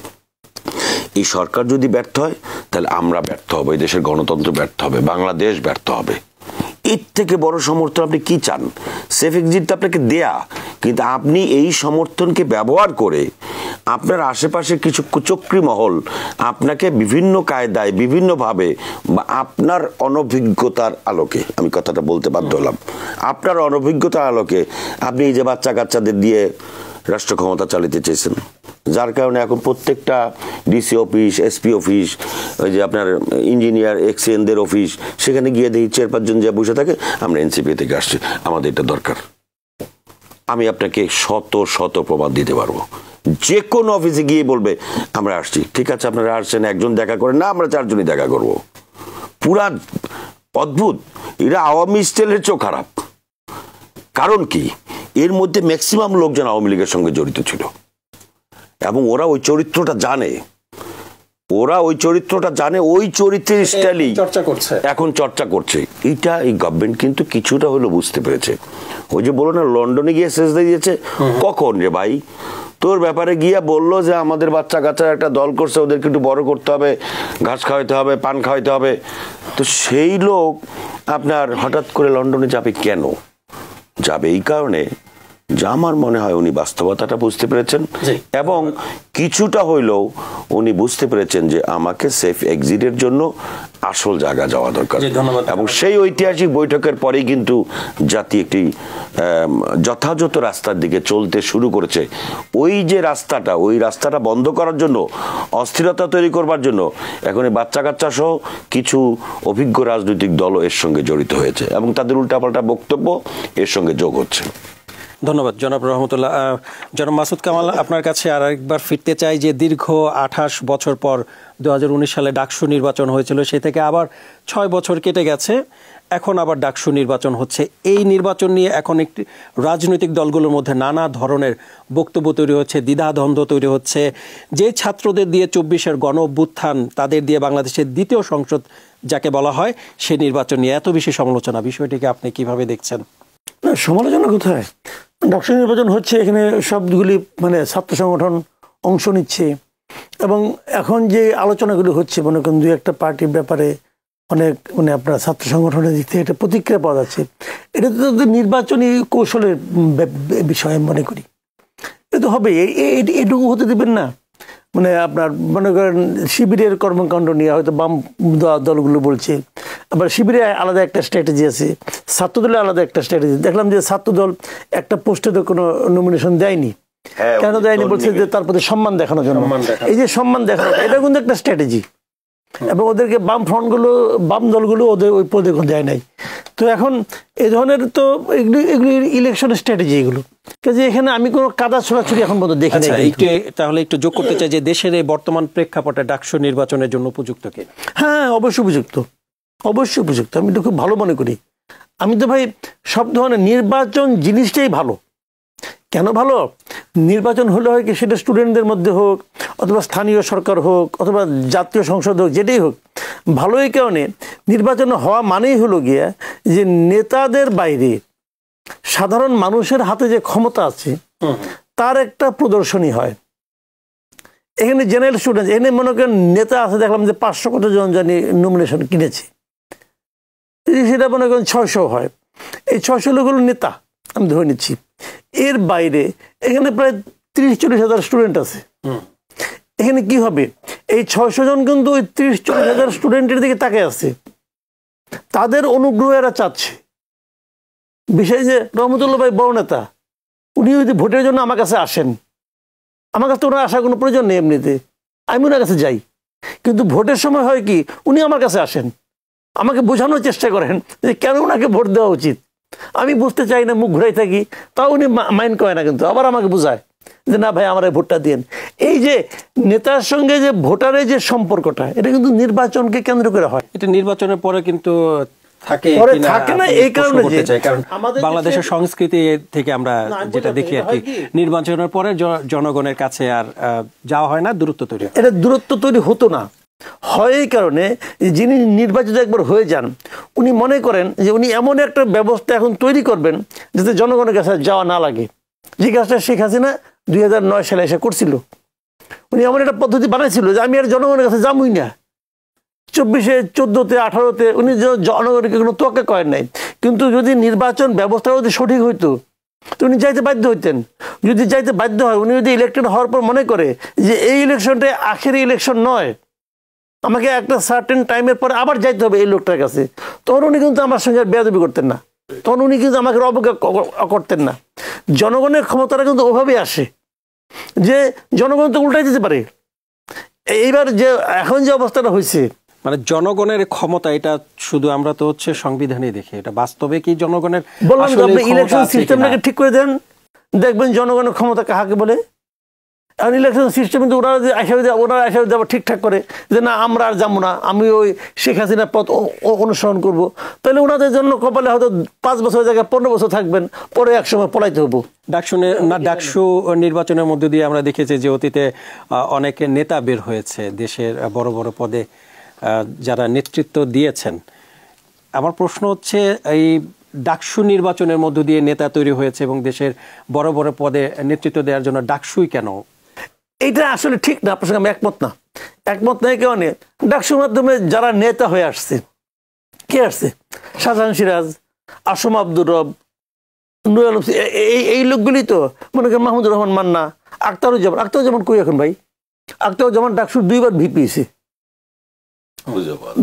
এই সরকার যদি ব্যর্থ হয় তাহলে আমরা ব্যর্থ হব, এই দেশের গণতন্ত্র ব্যর্থ হবে, বাংলাদেশ ব্যর্থ হবে। এর থেকে বড় সমর্থন আপনি কি চান? সেফ এক্সিট আপনাকে দেয়া, কিন্তু আপনি এই সমর্থনকে ব্যবহার করে আপনার আশেপাশে কিছু কুচক্রী মহল আপনাকে বিভিন্ন কায়দায়, বিভিন্নভাবে, বা আপনার অনভিজ্ঞতার আলোকে, আমি কথাটা বলতে বাধ্য হলাম, আপনার অনভিজ্ঞতার আলোকে আপনি এই যে বাচ্চা কাচ্চাদের দিয়ে রাষ্ট্র ক্ষমতা চালিতে চেয়েছেন, যার কারণে এখন প্রত্যেকটা ডিসি অফিস, এসপি অফিস, ওই যে আপনার ইঞ্জিনিয়ার এক্সিএনদের অফিস, সেখানে গিয়ে দেখি 4-5 জন যে বসে থাকে, আমরা এনসিপি থেকে আসছি, আমাদের এটা দরকার। আমি আপনাকে শত শত প্রমাণ দিতে পারবো। যে কোনো অফিসে গিয়ে বলবে আমরা আসছি, ঠিক আছে আপনারা আসছেন, একজন দেখা করেন না, আমরা 4 জনই দেখা করব। পুরা অদ্ভুত। এরা আওয়ামী স্টাইলের চেয়েও খারাপ। কারণ কি? এর মধ্যে ম্যাক্সিমাম লোকজন আওয়ামী লীগের সঙ্গে জড়িত ছিল, এবং ওরা ওই চরিত্রটা জানে, ওই চরিত্রের স্টাইলই এখন চর্চা করছে। এটা এই গভর্নমেন্ট কিন্তু কিছুটা হলো বুঝতে পেরেছে। ওই যে বলো না, লন্ডনে গিয়ে সেজদা দিয়েছে, কখন রে ভাই? তোর ব্যাপারে গিয়ে বললো যে আমাদের বাচ্চা কাচ্চার একটা দল করছে, ওদেরকে একটু বড় করতে হবে, ঘাস খাওয়াইতে হবে, পান খাওয়াইতে হবে। তো সেই লোক আপনার হঠাৎ করে লন্ডনে যাবে কেন? যাবে এই কারণে যা আমার মনে হয় উনি বাস্তবতাটা বুঝতে পেরেছেন এবং কিছুটা হইলেও উনি বুঝতে পেরেছেন যে আমাকে সেফ এক্সিটের জন্য আসল জায়গা যাওয়া দরকার এবং সেই ঐতিহাসিক বৈঠকের পরেই কিন্তু জাতি একটি যথাযথ রাস্তার দিকে চলতে শুরু করেছে। ওই রাস্তাটা বন্ধ করার জন্য, অস্থিরতা তৈরি করবার জন্য এখন বাচ্চা কাচ্চা সহ কিছু অভিজ্ঞ রাজনৈতিক দলও এর সঙ্গে জড়িত হয়েছে এবং তাদের উল্টাপাল্টা বক্তব্য এর সঙ্গে যোগ হচ্ছে। ধন্যবাদ জনাব রহমতুল্লাহ। জনাব মাসুদ কামাল, আপনার কাছে আর একবার ফিরতে চাই যে দীর্ঘ 28 বছর পর 2019 সালে ডাকসু নির্বাচন হয়েছিল, সে থেকে আবার 6 বছর কেটে গেছে, এখন আবার ডাকসু নির্বাচন হচ্ছে। এই নির্বাচন নিয়ে এখন একটি রাজনৈতিক দলগুলোর মধ্যে নানা ধরনের বক্তব্য তৈরি হচ্ছে, দ্বিধাদ্বন্দ্ব তৈরি হচ্ছে। যে ছাত্রদের দিয়ে 24-এর গণ অভ্যুত্থান, তাদের দিয়ে বাংলাদেশের দ্বিতীয় সংসদ যাকে বলা হয়, সে নির্বাচন নিয়ে এত বেশি সমালোচনা, বিষয়টিকে আপনি কিভাবে দেখছেন? সমালোচনা কোথায়? ডাকসু নির্বাচন হচ্ছে, এখানে সবগুলি মানে ছাত্র সংগঠন অংশ নিচ্ছে এবং এখন যে আলোচনাগুলো হচ্ছে মনে করেন 2-1টা পার্টির ব্যাপারে অনেক মানে আপনার ছাত্র সংগঠনের দিক থেকে একটা প্রতিক্রিয়া পাওয়া যাচ্ছে। এটা তো নির্বাচনী কৌশলের বিষয় আমি মনে করি। এটা তো হবে, এটুকু হতে দেবেন না। মানে আপনার মনে করেন শিবিরের কর্মকাণ্ড নিয়ে হয়তো বাম দলগুলো বলছে, আবার শিবিরে আলাদা একটা স্ট্র্যাটেজি আছে, ছাত্রদলের আলাদা একটা স্ট্র্যাটেজি। দেখলাম যে ছাত্রদল একটা পোস্টে তো কোনো নমিনেশন দেয়নি, কেন দেয়নি বলছে যে তার প্রতি সম্মান দেখানোর জন্য। এই যে সম্মান দেখানো, এটা কিন্তু একটা স্ট্র্যাটেজি এবং ওদেরকে বাম দলগুলো ওদের ওই পদে দেয় নাই। তো এখন এই ধরনের তো এগুলি ইলেকশনের স্ট্র্যাটেজি এগুলো, কাজে এখানে আমি কোনো কাদা ছোড়াছুড়ি এখন পর্যন্ত দেখি না। তাহলে একটু যোগ করতে চাই যে দেশের এই বর্তমান প্রেক্ষাপটে ডাকসু নির্বাচনের জন্য উপযুক্ত কি? হ্যাঁ, অবশ্যই উপযুক্ত, অবশ্যই উপযুক্ত। আমি তো খুব ভালো মনে করি। আমি তো ভাই সব ধরনের নির্বাচন জিনিসটাই ভালো। কেন ভালো? নির্বাচন হলে হয় কি, সেটা স্টুডেন্টদের মধ্যে হোক অথবা স্থানীয় সরকার হোক অথবা জাতীয় সংসদ হোক, যেটাই হোক ভালো। এই কারণে নির্বাচন হওয়া মানেই হলো গিয়া যে নেতাদের বাইরে সাধারণ মানুষের হাতে যে ক্ষমতা আছে তার একটা প্রদর্শনী হয়। এখানে জেনারেল স্টুডেন্ট, এখানে মনে করেন নেতা আছে, দেখলাম যে 500 কতজন জানি নমিনেশন কিনেছে, সেটা মনে করেন 600 হয়। এই 600 লোক হলো নেতা, আমি ধরে নিচ্ছি। এর বাইরে এখানে প্রায় 30-40 হাজার স্টুডেন্ট আছে। এখানে কি হবে? এই 600 জন কিন্তু ওই 30-40 হাজার স্টুডেন্টের দিকে তাকিয়ে আছে, তাদের অনুগ্রহ এরা চাচ্ছে। বিষয় যে রহমতুল্লাহ ভাই বড় নেতা, উনি যদি ভোটের জন্য আমার কাছে আসেন, আমার কাছে ওনার আসার কোনো প্রয়োজন নেই, এমনিতে আমি ওনার কাছে যাই। কিন্তু ভোটের সময় হয় কি, উনি আমার কাছে আসেন, আমাকে বোঝানোর চেষ্টা করেন যে কেন ওনাকে ভোট দেওয়া উচিত। আমি বুঝতে চাই না, মুখ ঘুরাই থাকি, তাও উনি মাইন্ড করে না, কিন্তু আবার আমাকে বোঝায় যে না ভাই আমার ভোটটা দিন। এই যে নেতার সঙ্গে যে ভোটারের যে সম্পর্কটা, এটা কিন্তু নির্বাচনকে কেন্দ্র করে হয়। এটা নির্বাচনের পরে কিন্তু থাকে না। এই কারণে বাংলাদেশের সংস্কৃতি থেকে আমরা যেটা দেখি আর কি, নির্বাচনের পরে জনগণের কাছে আর যাওয়া হয় না, দূরত্ব তৈরি হয়। এটা দূরত্ব তৈরি হতো না, হয় এই কারণে যিনি নির্বাচিত একবার হয়ে যান, উনি মনে করেন যে উনি এমন একটা ব্যবস্থা এখন তৈরি করবেন যাতে জনগণের কাছে যাওয়া না লাগে। যে কাজটা শেখ হাসিনা 2009 সালে এসে করছিল, উনি এমন একটা পদ্ধতি বানাইছিল যে আমি আর জনগণের কাছে যাবই না। 24-এ, 14-তে, 18-তে উনি জনগণকে কোনো তোয়াক্কা করেন নাই। কিন্তু যদি নির্বাচন ব্যবস্থা যদি সঠিক হইতো তো উনি যাইতে বাধ্য হইতেন। যদি যাইতে বাধ্য হয়, উনি যদি ইলেক্টেড হওয়ার পর মনে করে যে এই ইলেকশনটা আখেরি ইলেকশন নয়, আমাকে একটা সার্টেন টাইমের পরে আবার যাইতে হবে এই লোকটার কাছে, তখন উনি কিন্তু আমার সঙ্গে বেয়াদবি করতেন না, তখন উনি কিন্তু আমাকে অবজ্ঞা করতেন না। জনগণের ক্ষমতাটা কিন্তু ওভাবেই আসে যে জনগণ তো উল্টাই দিতে পারে। এইবার যে এখন যে অবস্থাটা হয়েছে, মানে জনগণের ক্ষমতা, এটা শুধু আমরা তো হচ্ছে সংবিধানে দেখি, এটা বাস্তবে কি জনগণের? বললাম যে আপনি ইলেকশন সিস্টেমটাকে ঠিক করে দেন, দেখবেন জনগণের ক্ষমতা কাহাকে বলে। এখন ইলেকশন সিস্টেম কিন্তু ওরা আশা যাবো ঠিকঠাক করে যে না আমরা আর যাবো না, আমি ওই শেখ হাসিনার পথ অনুসরণ করব, তাহলে ওনাদের জন্য কপালে হয়তো 5 বছর জায়গায় 15 বছর থাকবেন, পরে একসময় পলাইতে হবো। ডাকসু নির্বাচনের মধ্য দিয়ে আমরা দেখেছি যে অতীতে অনেক নেতা বের হয়েছে দেশের বড় বড় পদে, যারা নেতৃত্ব দিয়েছেন। আমার প্রশ্ন হচ্ছে, এই ডাকসু নির্বাচনের মধ্য দিয়ে নেতা তৈরি হয়েছে এবং দেশের বড় বড় পদে নেতৃত্ব দেওয়ার জন্য ডাকসুই কেন? এটা আসলে ঠিক না, আপনার সঙ্গে আমি একমত নাই। কেন? ডাকসুর মাধ্যমে যারা নেতা হয়ে আসছে, কে আসছে? শাহজাহান সিরাজ, আসম আব্দুর রব, নুর আলম, এই লোকগুলি তো মনে করেন মাহমুদুর রহমান মান্না, আখতারুজ্জামান কই এখন ভাই? আখতারুজ্জামান ডাকসুর 2বার ভিপি হয়েছে,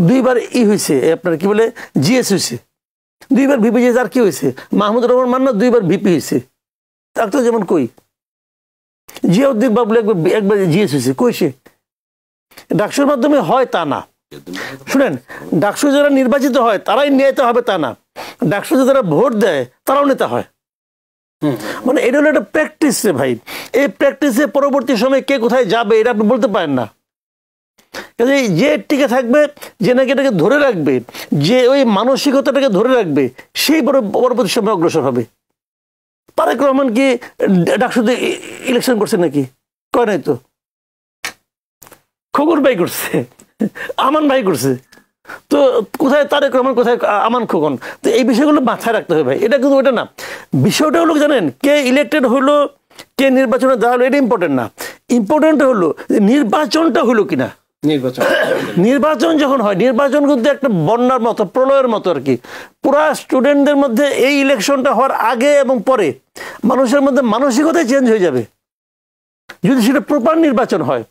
2বার হয়েছে আপনার কি বলে জিএস হয়েছে, 2বার ভিপি যে আর কি হয়েছে? মাহমুদুর রহমান মান্না 2বার ভিপি হয়েছে, আখতারুজ্জামান কই? জিয়াউদ্দিন বাবুল একবার জিএস হয়েছে, কই সে? ডাকসুর মাধ্যমে হয় তা না, শুনেন, ডাকসু যারা নির্বাচিত হয় তারাই নেতা হবে তা না, ডাকসু যারা ভোট দেয় তারাও নেতা হয়। মানে এটা হলো একটা প্র্যাকটিস রে ভাই। এই প্র্যাকটিসে পরবর্তী সময় কে কোথায় যাবে এটা আপনি বলতে পারেন না। কাজে যে টিকে থাকবে, যে নাকি এটাকে ধরে রাখবে, যে ওই মানসিকতাটাকে ধরে রাখবে, সেই পরবর্তী সময় অগ্রসর হবে। তারেক রহমান কি ডাকসুতে ইলেকশন করছে নাকি? কয় নাই তো। খোকন ভাই করছে, আমান ভাই করছে, তো কোথায় তারেক রহমান, কোথায় আমান খোকন? তো এই বিষয়গুলো মাথায় রাখতে হবে ভাই। এটা কিন্তু ওটা না, বিষয়টা হলো জানেন, কে ইলেক্টেড হলো, কে নির্বাচনে দাঁড়ালো, এটা ইম্পর্টেন্ট না। ইম্পর্টেন্ট হলো নির্বাচনটা হলো কিনা। নির্বাচন যখন হয়, নির্বাচন কিন্তু একটা বন্যার মতো, প্রলয়ের মতো আর কি। পুরা স্টুডেন্টদের মধ্যে এই ইলেকশনটা হওয়ার আগে এবং পরে মানুষের মধ্যে মানসিকতাই চেঞ্জ হয়ে যাবে যদি সেটা প্রপার নির্বাচন হয়।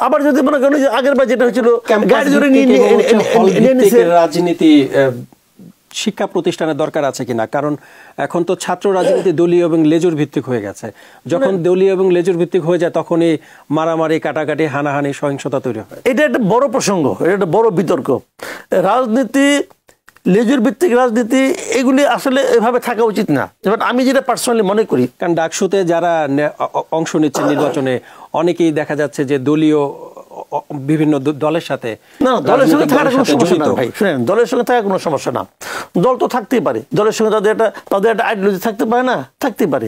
আবার যদি মনে করেন যে আগের বার যেটা হয়েছিল রাজনীতি শিক্ষা প্রতিষ্ঠানের দরকার আছে কিনা, কারণ এখন তো ছাত্র রাজনীতি দলীয় এবং লেজুর ভিত্তিক হয়ে গেছে। যখন দলীয় এবং লেজুর ভিত্তিক হয়ে যায় তখনই মারামারি, কাটাকাটি, হানাহানি, সহিংসতা তৈরি হয়। এটা একটা বড় প্রসঙ্গ, এটা একটা বড় বিতর্ক। রাজনীতি, লেজুর ভিত্তিক রাজনীতি, এগুলি আসলে এভাবে থাকা উচিত না। যেমন আমি যেটা পার্সোনালি মনে করি, কারণ ডাকসুতে যারা অংশ নিচ্ছে নির্বাচনে অনেকেই দেখা যাচ্ছে যে দলীয় বিভিন্ন দলের সাথে, না দলের সঙ্গে থাকার কোনো সমস্যা না ভাই। শুনেন, দলের সঙ্গে থাকার কোনো সমস্যা না, দল তো থাকতেই পারে, দলের সঙ্গে তাদের একটা আইডিওলজি থাকতে পারে না, থাকতে পারে।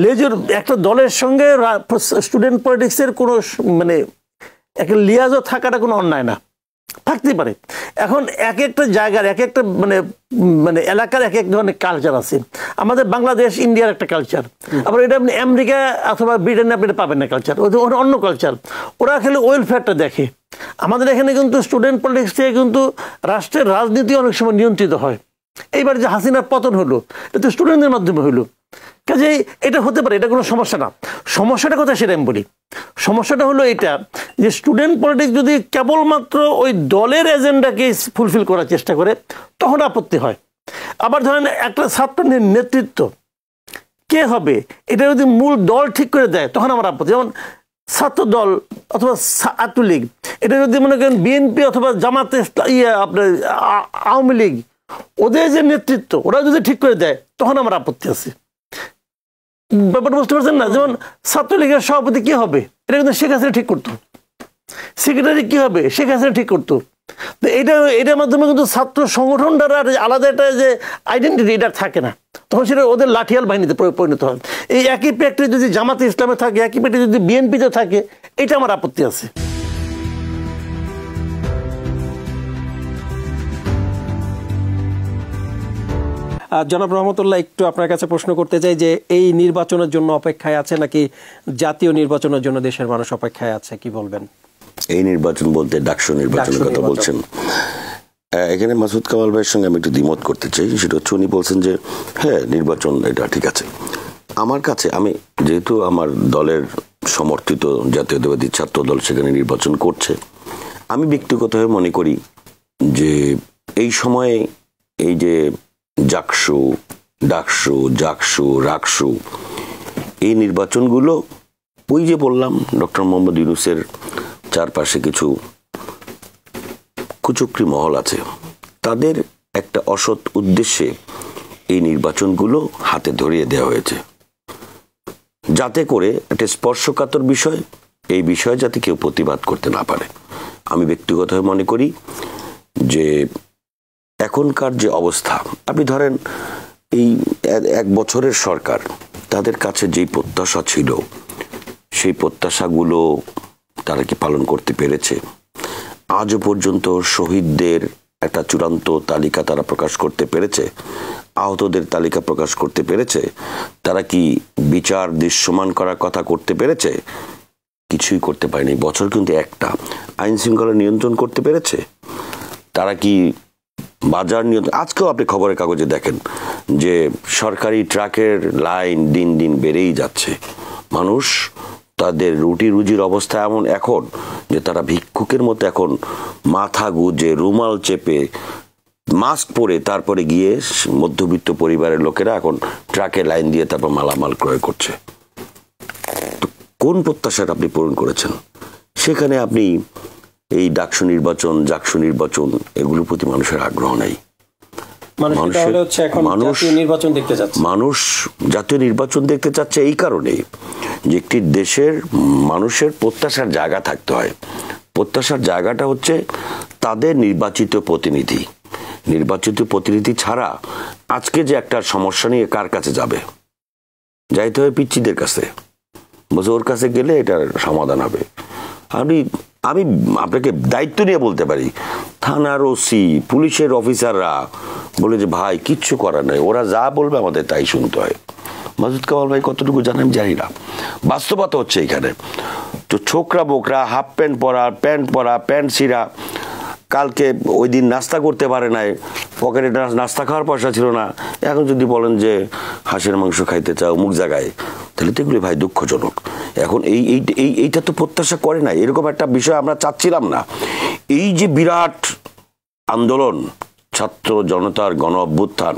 লেজুর একটা দলের সঙ্গে স্টুডেন্ট পলিটিক্সের কোনো মানে একটা লিয়াজও থাকাটা কোনো অন্যায় না, থাকতেই পারে। এখন এক একটা জায়গার এক একটা মানে এলাকার এক এক ধরনের কালচার আছে। আমাদের বাংলাদেশ, ইন্ডিয়ার একটা কালচার, আবার এটা আপনি আমেরিকা অথবা ব্রিটেনে আপনি এটা পাবেন না কালচার, ওটা অন্য কালচার। ওরা খেলে ওয়েলফেয়ারটা দেখে। আমাদের এখানে কিন্তু স্টুডেন্ট পলিটিক্স থেকে কিন্তু রাষ্ট্রের রাজনীতি অনেক সময় নিয়ন্ত্রিত হয়। এইবার যে হাসিনার পতন হলো, এটা তো স্টুডেন্টদের মাধ্যমে হলো। কাজেই এটা হতে পারে, এটা কোনো সমস্যা না। সমস্যাটা কোথায় সেটা আমি বলি। সমস্যাটা হলো এটা যে স্টুডেন্ট পলিটিক্স যদি কেবলমাত্র ওই দলের এজেন্ডাকে ফুলফিল করার চেষ্টা করে তখন আপত্তি হয়। আবার ধরেন একটা ছাত্র নেতৃত্ব কে হবে এটা যদি মূল দল ঠিক করে দেয় তখন আমার আপত্তি। যেমন ছাত্র দল অথবা ছাত্রলীগ, এটা যদি মনে করেন বিএনপি অথবা জামাতে আপনার আওয়ামী লীগ, ওদের যে নেতৃত্ব ওরা যদি ঠিক করে দেয় তখন আমার আপত্তি আছে। ব্যাপারটা বুঝতে পারছেন না? যেমন ছাত্রলীগের সভাপতি কি হবে এটা কিন্তু শেখ হাসিনা ঠিক করতো, সেক্রেটারি কি হবে শেখ হাসিনা ঠিক করতো। তো এটার মাধ্যমে কিন্তু ছাত্র সংগঠনটার আলাদা একটা যে আইডেন্টিটি এটা থাকে না, তখন সেটা ওদের লাঠিয়াল বাহিনীতে পরিণত হয়। এই একই প্র্যাকটিস যদি জামাতে ইসলামে থাকে, একই প্র্যাকটিস যদি বিএনপিতে থাকে, এটা আমার আপত্তি আছে। জনাব রহমতুল্লাহ, একটু আপনার কাছে প্রশ্ন করতে চাই যে এই নির্বাচনের জন্য অপেক্ষায় আছে নাকি জাতীয় নির্বাচনের জন্য দেশের মানুষ অপেক্ষায় আছে, কি বলবেন? এই নির্বাচন বলতে ডাকসু নির্বাচনের কথা বলছেন। এখানে মাসুদ কামাল ভাইয়ের সঙ্গে আমি একটু দ্বিমত করতে চাই। সেটা হচ্ছে উনি বলছেন যে হ্যাঁ নির্বাচন এটা ঠিক আছে। আমার কাছে, আমি যেহেতু আমার দলের সমর্থিত জাতীয়তাবাদী ছাত্র দল সেখানে নির্বাচন করছে, আমি ব্যক্তিগতভাবে মনে করি যে এই সময়ে এই যে জাকসু, ডাকসু, জাকসু, রাকসু, এই নির্বাচনগুলো ওই যে বললাম ডক্টর মোহাম্মদ ইউনূসের চারপাশে কিছু কুচক্রী মহল আছে, তাদের একটা অসৎ উদ্দেশ্যে এই নির্বাচনগুলো হাতে ধরিয়ে দেওয়া হয়েছে, যাতে করে একটা স্পর্শকাতর বিষয়, এই বিষয়ে যাতে কেউ প্রতিবাদ করতে না পারে। আমি ব্যক্তিগতভাবে মনে করি যে এখনকার যে অবস্থা, আপনি ধরেন এই 1 বছরের সরকার, তাদের কাছে যেই প্রত্যাশা ছিল সেই প্রত্যাশাগুলো তারা কি পালন করতে পেরেছে? আজও পর্যন্ত শহীদদের একটা চূড়ান্ত তালিকা তারা প্রকাশ করতে পেরেছে? আহতদের তালিকা প্রকাশ করতে পেরেছে? তারা কি বিচার দৃশ্যমান করার কথা করতে পেরেছে? কিছুই করতে পারেনি। বছর কিন্তু একটা। আইন শৃঙ্খলা নিয়ন্ত্রণ করতে পেরেছে? তারা কি বাজার নিয়ন্ত্রণ, আজকেও আপনি খবরের কাগজে দেখেন যে সরকারি ট্রাকের লাইন দিন দিন বেড়েই যাচ্ছে। মানুষ তাদের রুটি রুজির অবস্থা এমন এখন যে তারা ভিক্ষুকের মতো এখন মাথা গুজে রুমাল চেপে মাস্ক পরে তারপরে গিয়ে মধ্যবিত্ত পরিবারের লোকেরা এখন ট্রাকে লাইন দিয়ে তারপর মালামাল ক্রয় করছে। তো কোন প্রত্যাশাটা আপনি পূরণ করেছেন? সেখানে আপনি এই ডাকসু নির্বাচন, জাকসু নির্বাচন, এগুলোর প্রতি মানুষের আগ্রহ নেই। মানুষ জাতীয় নির্বাচন দেখতে চাচ্ছে এই কারণে যে একটি দেশের মানুষের প্রত্যাশার জায়গা থাকতে হয়। প্রত্যাশার জায়গাটা হচ্ছে তাদের নির্বাচিত প্রতিনিধি। নির্বাচিত প্রতিনিধি ছাড়া আজকে যে একটা সমস্যা নিয়ে কার কাছে যাবে? যাইতে হবে পিচ্চিদের কাছে, বলছে ওর কাছে গেলে এটার সমাধান হবে। আমি আপনাকে দায়িত্ব নিয়ে বলতে পারি, থানার ওসি, পুলিশের অফিসাররা বলে যে ভাই কিচ্ছু করার নেই, ওরা যা বলবে আমাদের তাই শুনতে হয়। মাসুদ কামাল ভাই কতটুকু জানেন আমি জানি না, বাস্তবতা হচ্ছে এখানে। তো ছোকরা বোকরা হাফ প্যান্ট পরা, প্যান্ট পরা, প্যান্ট ছিঁড়া, কালকে ওই দিন নাস্তা করতে পারে নাই, পকেটে নাস্তা খাওয়ার পয়সা ছিল না, এখন যদি বলেন যে হাঁসের মাংস খাইতে চাও অমুক জায়গায়, তাহলে তো এগুলি ভাই দুঃখজনক। এখন এইটা তো প্রত্যাশা করে না, এরকম একটা বিষয় আমরা চাচ্ছিলাম না। এই যে বিরাট আন্দোলন, ছাত্র জনতার গণ অভ্যুত্থান,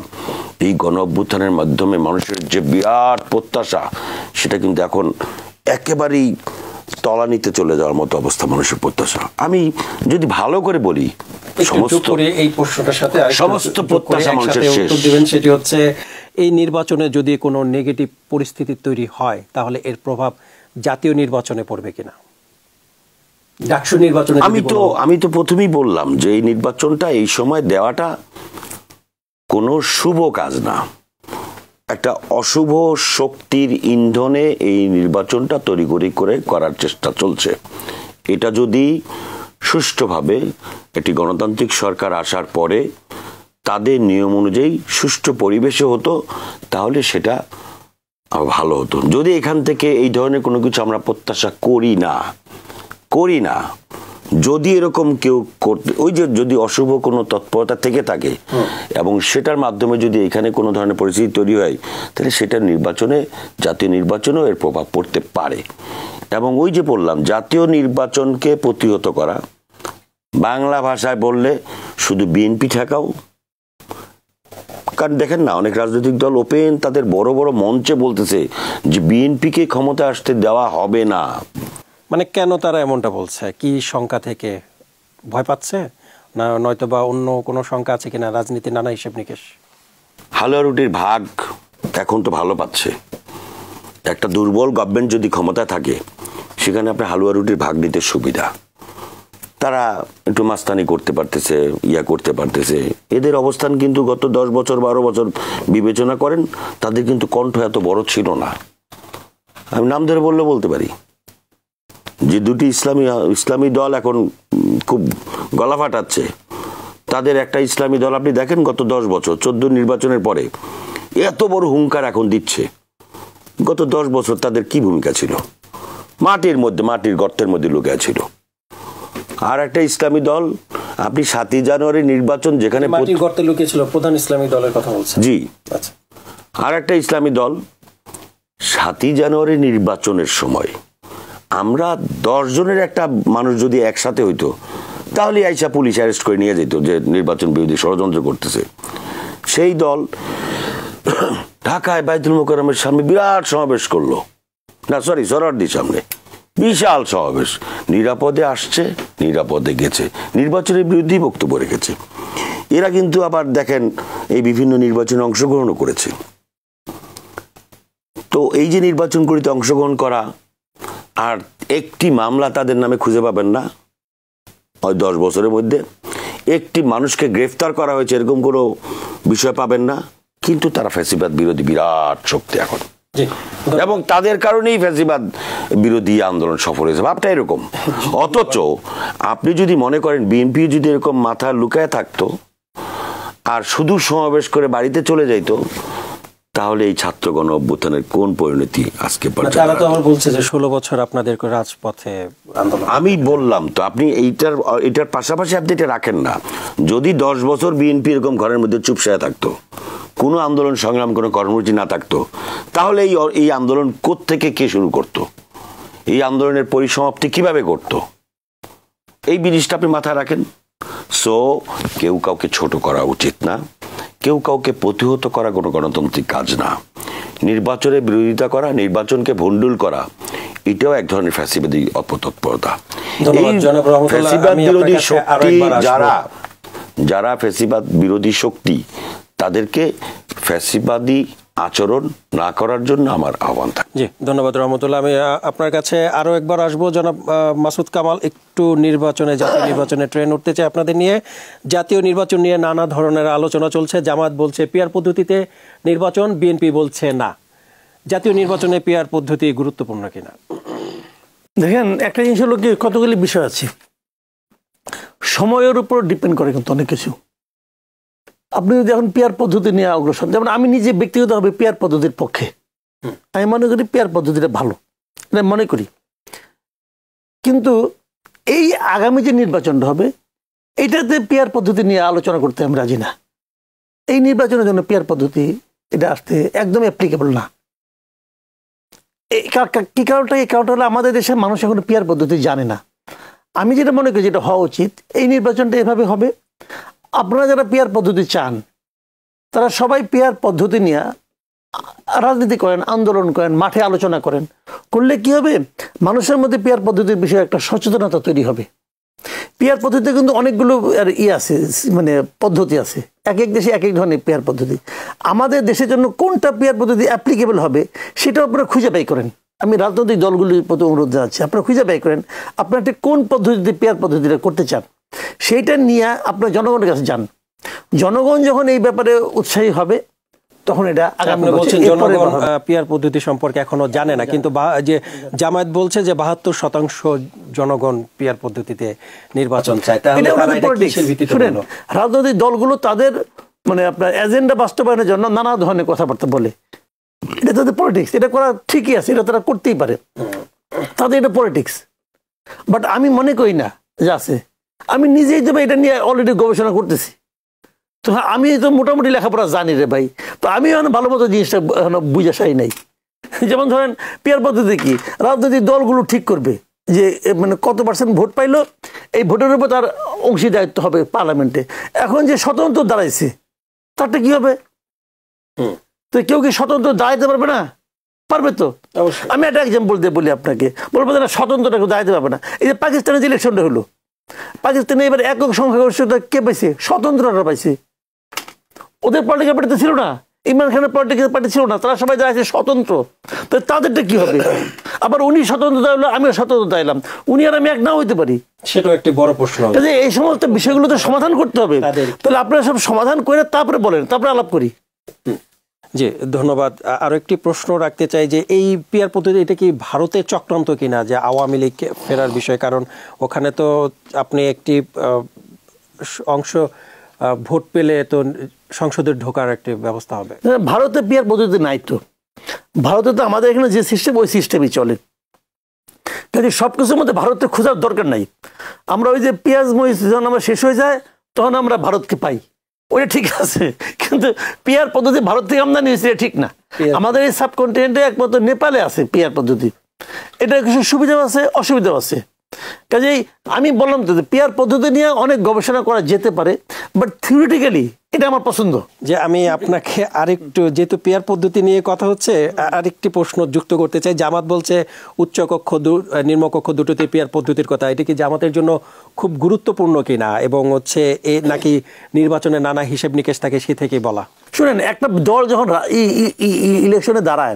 এই গণ অভ্যুত্থানের মাধ্যমে মানুষের যে বিরাট প্রত্যাশা, সেটা কিন্তু এখন একেবারেই তলানিতে চলে যাওয়ার মতো অবস্থা মানুষের প্রত্যাশা। আমি যদি ভালো করে বলি, সমস্ত প্রত্যাশা মানুষের শেষ। সেটি হচ্ছে এই নির্বাচনে যদি কোনো নেগেটিভ পরিস্থিতি তৈরি হয় তাহলে এর প্রভাব জাতীয় নির্বাচনে পড়বে কিনা? ডাকসু নির্বাচনে আমি তো প্রথমেই বললাম যে এই নির্বাচনটা এই সময় দেওয়াটা কোনো শুভ কাজ না, একটা অশুভ শক্তির ইন্ধনে এই নির্বাচনটা তড়িঘড়ি করে করার চেষ্টা চলছে। এটা যদি সুষ্ঠুভাবে একটি গণতান্ত্রিক সরকার আসার পরে তাদের নিয়ম অনুযায়ী সুষ্ঠু পরিবেশে হতো, তাহলে সেটা ভালো হতো। যদি এখান থেকে এই ধরনের কোনো কিছু আমরা প্রত্যাশা করি না, যদি এরকম কেউ করতে, ওই যে যদি অশুভ কোনো তৎপরতা থেকে থাকে এবং সেটার মাধ্যমে যদি এখানে কোনো ধরনের পরিস্থিতি তৈরি হয়, তাহলে সেটা নির্বাচনে, জাতীয় নির্বাচনেও এর প্রভাব পড়তে পারে। এবং ওই যে বললাম, জাতীয় নির্বাচনকে প্রতিহত করা, বাংলা ভাষায় বললে শুধু বিএনপি ঠেকাও। কারণ দেখেন না, অনেক রাজনৈতিক দল ওপেন তাদের বড় বড় মঞ্চে বলতেছে যে বিএনপিকে ক্ষমতা আসতে দেওয়া হবে না। মানে কেন তারা এমনটা বলছে? কি শঙ্কা থেকে? ভয় পাচ্ছে না নয়তো বা অন্য কোনো শঙ্কা আছে কিনা? রাজনীতি নানা হিসেব নিকেশ। হালুয়া রুটির ভাগ এখন তো ভালো পাচ্ছে। একটা দুর্বল গভর্নমেন্ট যদি ক্ষমতা থাকে, সেখানে আপনার হালুয়া রুটির ভাগ নিতে সুবিধা। তারা একটু মাস্তানি করতে পারতেছে, করতে পারতেছে। এদের অবস্থান কিন্তু গত 10 বছর 12 বছর বিবেচনা করেন, তাদের কিন্তু কণ্ঠ এত বড় ছিল না। আমি নাম ধরে বলতে পারি যে দুটি ইসলামী দল এখন খুব গলা ফাটাচ্ছে। তাদের একটা ইসলামী দল আপনি দেখেন গত 10 বছর 14 নির্বাচনের পরে এত বড় হুঙ্কার এখন দিচ্ছে। গত 10 বছর তাদের কি ভূমিকা ছিল? মাটির গর্তের মধ্যে লুকিয়ে ছিল। আর একটা ইসলামী দল আপনি 7ই জানুয়ারি নির্বাচন, যেখানে মাটির গর্তে লুকিয়ে ছিল, প্রধান ইসলামী দলের কথা বলছেন? জি। আচ্ছা। আর একটা ইসলামী দল 7ই জানুয়ারি নির্বাচনের সময় আমরা 10 জনের একটা মানুষ যদি একসাথে হইতো, তাহলে আইসা পুলিশ অ্যারেস্ট করে নিয়ে যেত যে নির্বাচন বিরোধী ষড়যন্ত্র করতেছে। সেই দল ঢাকায় বাইতুল মোকাররমের সামনে বিরাট সমাবেশ করলো, সোহরাওয়ার্দীর সামনে বিশাল সমাবেশ। নিরাপদে আসছে, নিরাপদে গেছে, নির্বাচনের বিরুদ্ধেই বক্তব্য রেখেছে। এরা কিন্তু আবার দেখেন এই বিভিন্ন নির্বাচনে অংশগ্রহণও করেছে। তো এই যে নির্বাচনগুলিতে অংশগ্রহণ করা, আর একটি মামলা তাদের নামে খুঁজে পাবেন না 10 বছরের মধ্যে, একটি মানুষকে গ্রেফতার করা হয়েছে এরকম কোনো বিষয় পাবেন না। কিন্তু তারা ফ্যাসিবাদ বিরোধী বিরাট শক্তি এখন, এবং তাদের কারণেই ফ্যাসিবাদ বিরোধী আন্দোলন সফল হয়েছে। ভাবটা এরকম। অথচ আপনি যদি মনে করেন বিএনপি যদি এরকম মাথা লুকায় থাকতো আর শুধু সমাবেশ করে বাড়িতে চলে যাইতো, তাহলে এই ছাত্রগণ অভ্যুত্থানের কোন পরিণতি আজকে তারা তো আমার বলছে যে 16 বছর আপনাদেরকে রাজপথে আন্দোলন। আমি বললাম তো, আপনি এইটার পাশাপাশি আপনি এটা রাখেন না। যদি 10 বছর বিএনপি এরকম ঘরের মধ্যে চুপসায় থাকতো, কোনো আন্দোলন সংগ্রাম, কোনো কর্মসূচি না থাকতো, তাহলে এই আন্দোলন কোত্থেকে কে শুরু করতো, এই আন্দোলনের পরিসমাপ্তি কিভাবে করতো, এই জিনিসটা আপনি মাথায় রাখেন। সো কেউ কাউকে ছোট করা উচিত না, কেউ কাউকে প্রতিহত করা কোনো গণতান্ত্রিক কাজ না। নির্বাচনের বিরোধিতা করা, নির্বাচনকে ভণ্ডুল করা, এটাও এক ধরনের ফ্যাসিবাদী অপতৎপরতা। ফ্যাসিবাদ বিরোধী শক্তি যারা ফ্যাসিবাদ বিরোধী শক্তি, তাদেরকে ফ্যাসিবাদী আচরণ না করার জন্য আমার আহ্বান থাকে। জি, ধন্যবাদ রহমতুল্লাহ। আমি আপনার কাছে আরো একবার আসবো জনাব মাসুদ কামাল। একটু জাতীয় নির্বাচনে ট্রেন উঠতে চাই আপনাদের নিয়ে। জাতীয় নির্বাচন নিয়ে নানা ধরনের আলোচনা চলছে। জামাত বলছে পিআর পদ্ধতিতে নির্বাচন, বিএনপি বলছে না। জাতীয় নির্বাচনে পিআর পদ্ধতি গুরুত্বপূর্ণ কিনা? দেখেন, একটা জিনিস হলো কি, কতগুলি বিষয় আছে, সময়ের উপর ডিপেন্ড করে কিন্তু অনেক কিছু। আপনি যদি এখন পিআর পদ্ধতি নিয়ে অগ্রসর, যেমন আমি নিজে ব্যক্তিগতভাবে পিআর পদ্ধতির পক্ষে, আমি মনে করি পিআর পদ্ধতিটা ভালো, মনে করি। কিন্তু এই আগামী যে নির্বাচনটা হবে, এইটাতে পিআর পদ্ধতি নিয়ে আলোচনা করতে আমি রাজি না। এই নির্বাচনের জন্য পিআর পদ্ধতি এটা আসতে একদম অ্যাপ্লিকেবল না। কি কারণটা? এই কারণটা হলো আমাদের দেশের মানুষ এখন পিআর পদ্ধতি জানে না। আমি যেটা মনে করি যেটা হওয়া উচিত, এই নির্বাচনটা এভাবে হবে, আপনারা যারা পিআর পদ্ধতি চান তারা সবাই পিআর পদ্ধতি নিয়ে রাজনীতি করেন, আন্দোলন করেন, মাঠে আলোচনা করেন। করলে কি হবে, মানুষের মধ্যে পিআর পদ্ধতির বিষয়ে একটা সচেতনতা তৈরি হবে। পিআর পদ্ধতিতে কিন্তু অনেকগুলো আছে, মানে পদ্ধতি আছে, এক এক দেশে এক এক ধরনের পিআর পদ্ধতি। আমাদের দেশের জন্য কোনটা পিআর পদ্ধতি অ্যাপ্লিকেবল হবে সেটাও আপনারা খুঁজে বাই করেন। আমি রাজনৈতিক দলগুলির প্রতি অনুরোধ জানাচ্ছি, আপনারা খুঁজে বাই করেন আপনারা কোন পদ্ধতিতে পিআর পদ্ধতিটা করতে চান, সেইটা নিয়ে আপনার জনগণের কাছে যান। জনগণ যখন এই ব্যাপারে উৎসাহী হবে, তখন এটা আগামী বলছেন জনগণ পিআর পদ্ধতি সম্পর্কে এখনো জানে না, কিন্তু যে জামায়াত বলছে যে 72% জনগণ পিআর পদ্ধতিতে নির্বাচন চায়। শুনেন, রাজনৈতিক দলগুলো তাদের মানে আপনার এজেন্ডা বাস্তবায়নের জন্য নানা ধরনের কথাবার্তা বলে, এটা তাদের পলিটিক্স, এটা করা ঠিকই আছে, এটা তারা করতেই পারে, তাদের এটা পলিটিক্স। বাট আমি মনে করি না যে আছে। আমি নিজেই তো এটা নিয়ে অলরেডি গবেষণা করতেছি, তো আমি তো মোটামুটি লেখাপড়া জানি রে ভাই, তো আমি ভালো মতো জিনিসটা বুঝে সাই নাই। যেমন ধরেন পিআর পদ্ধতি কি, রাজনৈতিক দলগুলো ঠিক করবে যে মানে কত % ভোট পাইলো, এই ভোটের উপর তার অংশীদারিত্ব হবে পার্লামেন্টে। এখন যে স্বতন্ত্র দাঁড়াইছে তারটা কি হবে? তো কেউ কি স্বতন্ত্র দাঁড়াইতে পারবে না? পারবে তো। আমি একটা এক্সাম্পল দিয়ে বলি আপনাকে, বলবো না স্বতন্ত্রটা কেউ দাঁড়াইতে পারবে না। এই যে পাকিস্তানের যে ইলেকশনটা হলো, পাকিস্তানে এবার একক সংখ্যাগরিষ্ঠতা কে পাইছে? স্বতন্ত্ররা পাইছে। ওদের পলিটিক্যাল পার্টি তো ছিল না, ইমরান খানের পলিটিক্যাল পার্টি ছিল না, তারা সবাই দাঁড়াইছে স্বতন্ত্র। তো তাদেরটা কি হবে? আবার উনি স্বতন্ত্র দাঁড়ালো, আমিও স্বতন্ত্র দাঁড়ালাম, উনি আর আমি এক নাও হইতে পারি, সেটাও একটি বড় প্রশ্ন। এই সমস্ত বিষয়গুলো তো সমাধান করতে হবে। তাহলে আপনারা সব সমাধান করে তারপরে বলেন, তারপরে আলাপ করি। জি, ধন্যবাদ। আরো একটি প্রশ্ন রাখতে চাই যে এই পিআর পদ্ধতি এটা কি ভারতের চক্রান্ত কিনা, যে আওয়ামী লীগ ফেরার বিষয়? কারণ ওখানে তো আপনি একটি অংশ ভোট পেলে তো সংসদে ঢোকার একটি ব্যবস্থা হবে। ভারতে পিআর পদ্ধতি নাই তো, ভারতে তো আমাদের এখানে যে সিস্টেম ওই সিস্টেমই চলে। কাজে সবকিছুর মধ্যে ভারতের খোঁজার দরকার নাই। আমরা ওই যে পেঁয়াজ মরিচ যখন আমরা শেষ হয়ে যায় তখন আমরা ভারতকে পাই, ওইটা ঠিক আছে, কিন্তু পিআর পদ্ধতি ভারত থেকে আমদানি হয়েছে ঠিক না। আমাদের এই সাবকন্টিনেন্টে একমাত্র নেপালে আছে পিআর পদ্ধতি। এটা কিছু সুবিধাও আছে, অসুবিধাও আছে। কাজেই আমি বললাম তো পিআর পদ্ধতি নিয়ে অনেক গবেষণা করা যেতে পারে, বাট থিওরিটিক্যালি এটা আমার পছন্দ। যে আমি আপনাকে আরেকটু, যেহেতু পিআর পদ্ধতি নিয়ে কথা হচ্ছে, আরেকটি প্রশ্ন যুক্ত করতে চাই। জামাত বলছে উচ্চকক্ষ নিম্নকক্ষ দুটোতে পিআর পদ্ধতির কথা, এটা কি জামাতের জন্য খুব গুরুত্বপূর্ণ কিনা, এবং হচ্ছে এ নাকি নির্বাচনে নানা হিসেব নিকেশ থাকে সে থেকেই বলা? শুনেন, একটা দল যখন ইলেকশনে দাঁড়ায়